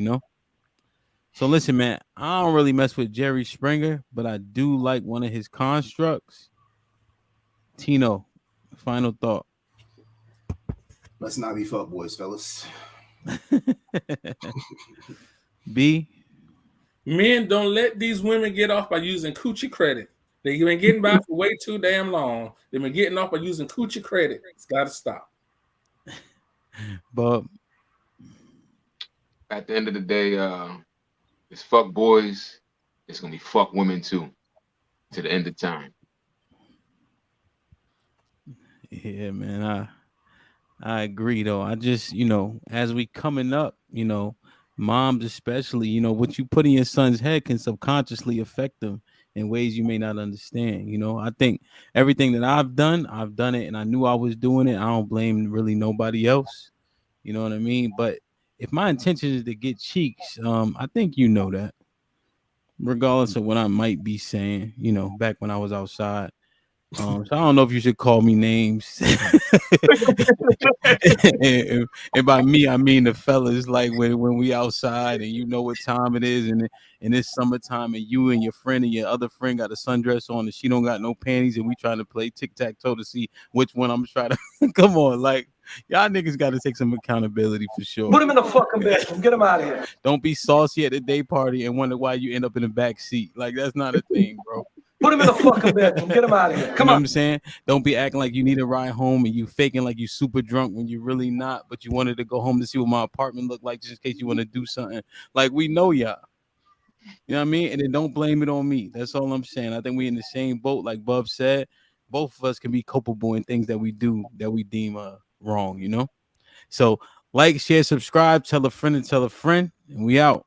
So listen, man, I don't really mess with Jerry Springer, but I do like one of his constructs. Tino, final thought.
Let's not be fuck boys, fellas.
B.
Men, don't let these women get off by using coochie credit. They've been getting by for way too damn long. They've been getting off by using coochie credit. It's got to stop.
But
at the end of the day, it's fuck boys. It's gonna be fuck women too, to the end of time.
yeah, man, I agree though. I just, as we coming up, moms especially, what you put in your son's head can subconsciously affect them in ways you may not understand. I think everything that I've done it, and I knew I was doing it. I don't blame really nobody else. You know what I mean? But if my intention is to get cheeks, I think that, regardless of what I might be saying, back when I was outside. So I don't know if you should call me names. and by me, I mean the fellas. Like when we outside and you know what time it is, and it's summertime, and you and your friend and your other friend got a sundress on, and she don't got no panties, and we trying to play tic tac toe to see which one I'm trying to. Come on, like, y'all niggas got to take some accountability for sure.
Put him in the fucking bedroom. Get him out of here.
Don't be saucy at the day party and wonder why you end up in the back seat. Like, that's not a thing, bro.
Put him in the fucking bedroom. Get him out of here. Come
You know what
on.
I'm saying? Don't be acting like you need a ride home and you faking like you super drunk when you're really not, but you wanted to go home to see what my apartment looked like just in case you want to do something. Like, we know y'all. You know what I mean? And then don't blame it on me. That's all I'm saying. I think we in the same boat, like Bub said. Both of us can be culpable in things that we do that we deem wrong, So like, share, subscribe, tell a friend, and we out.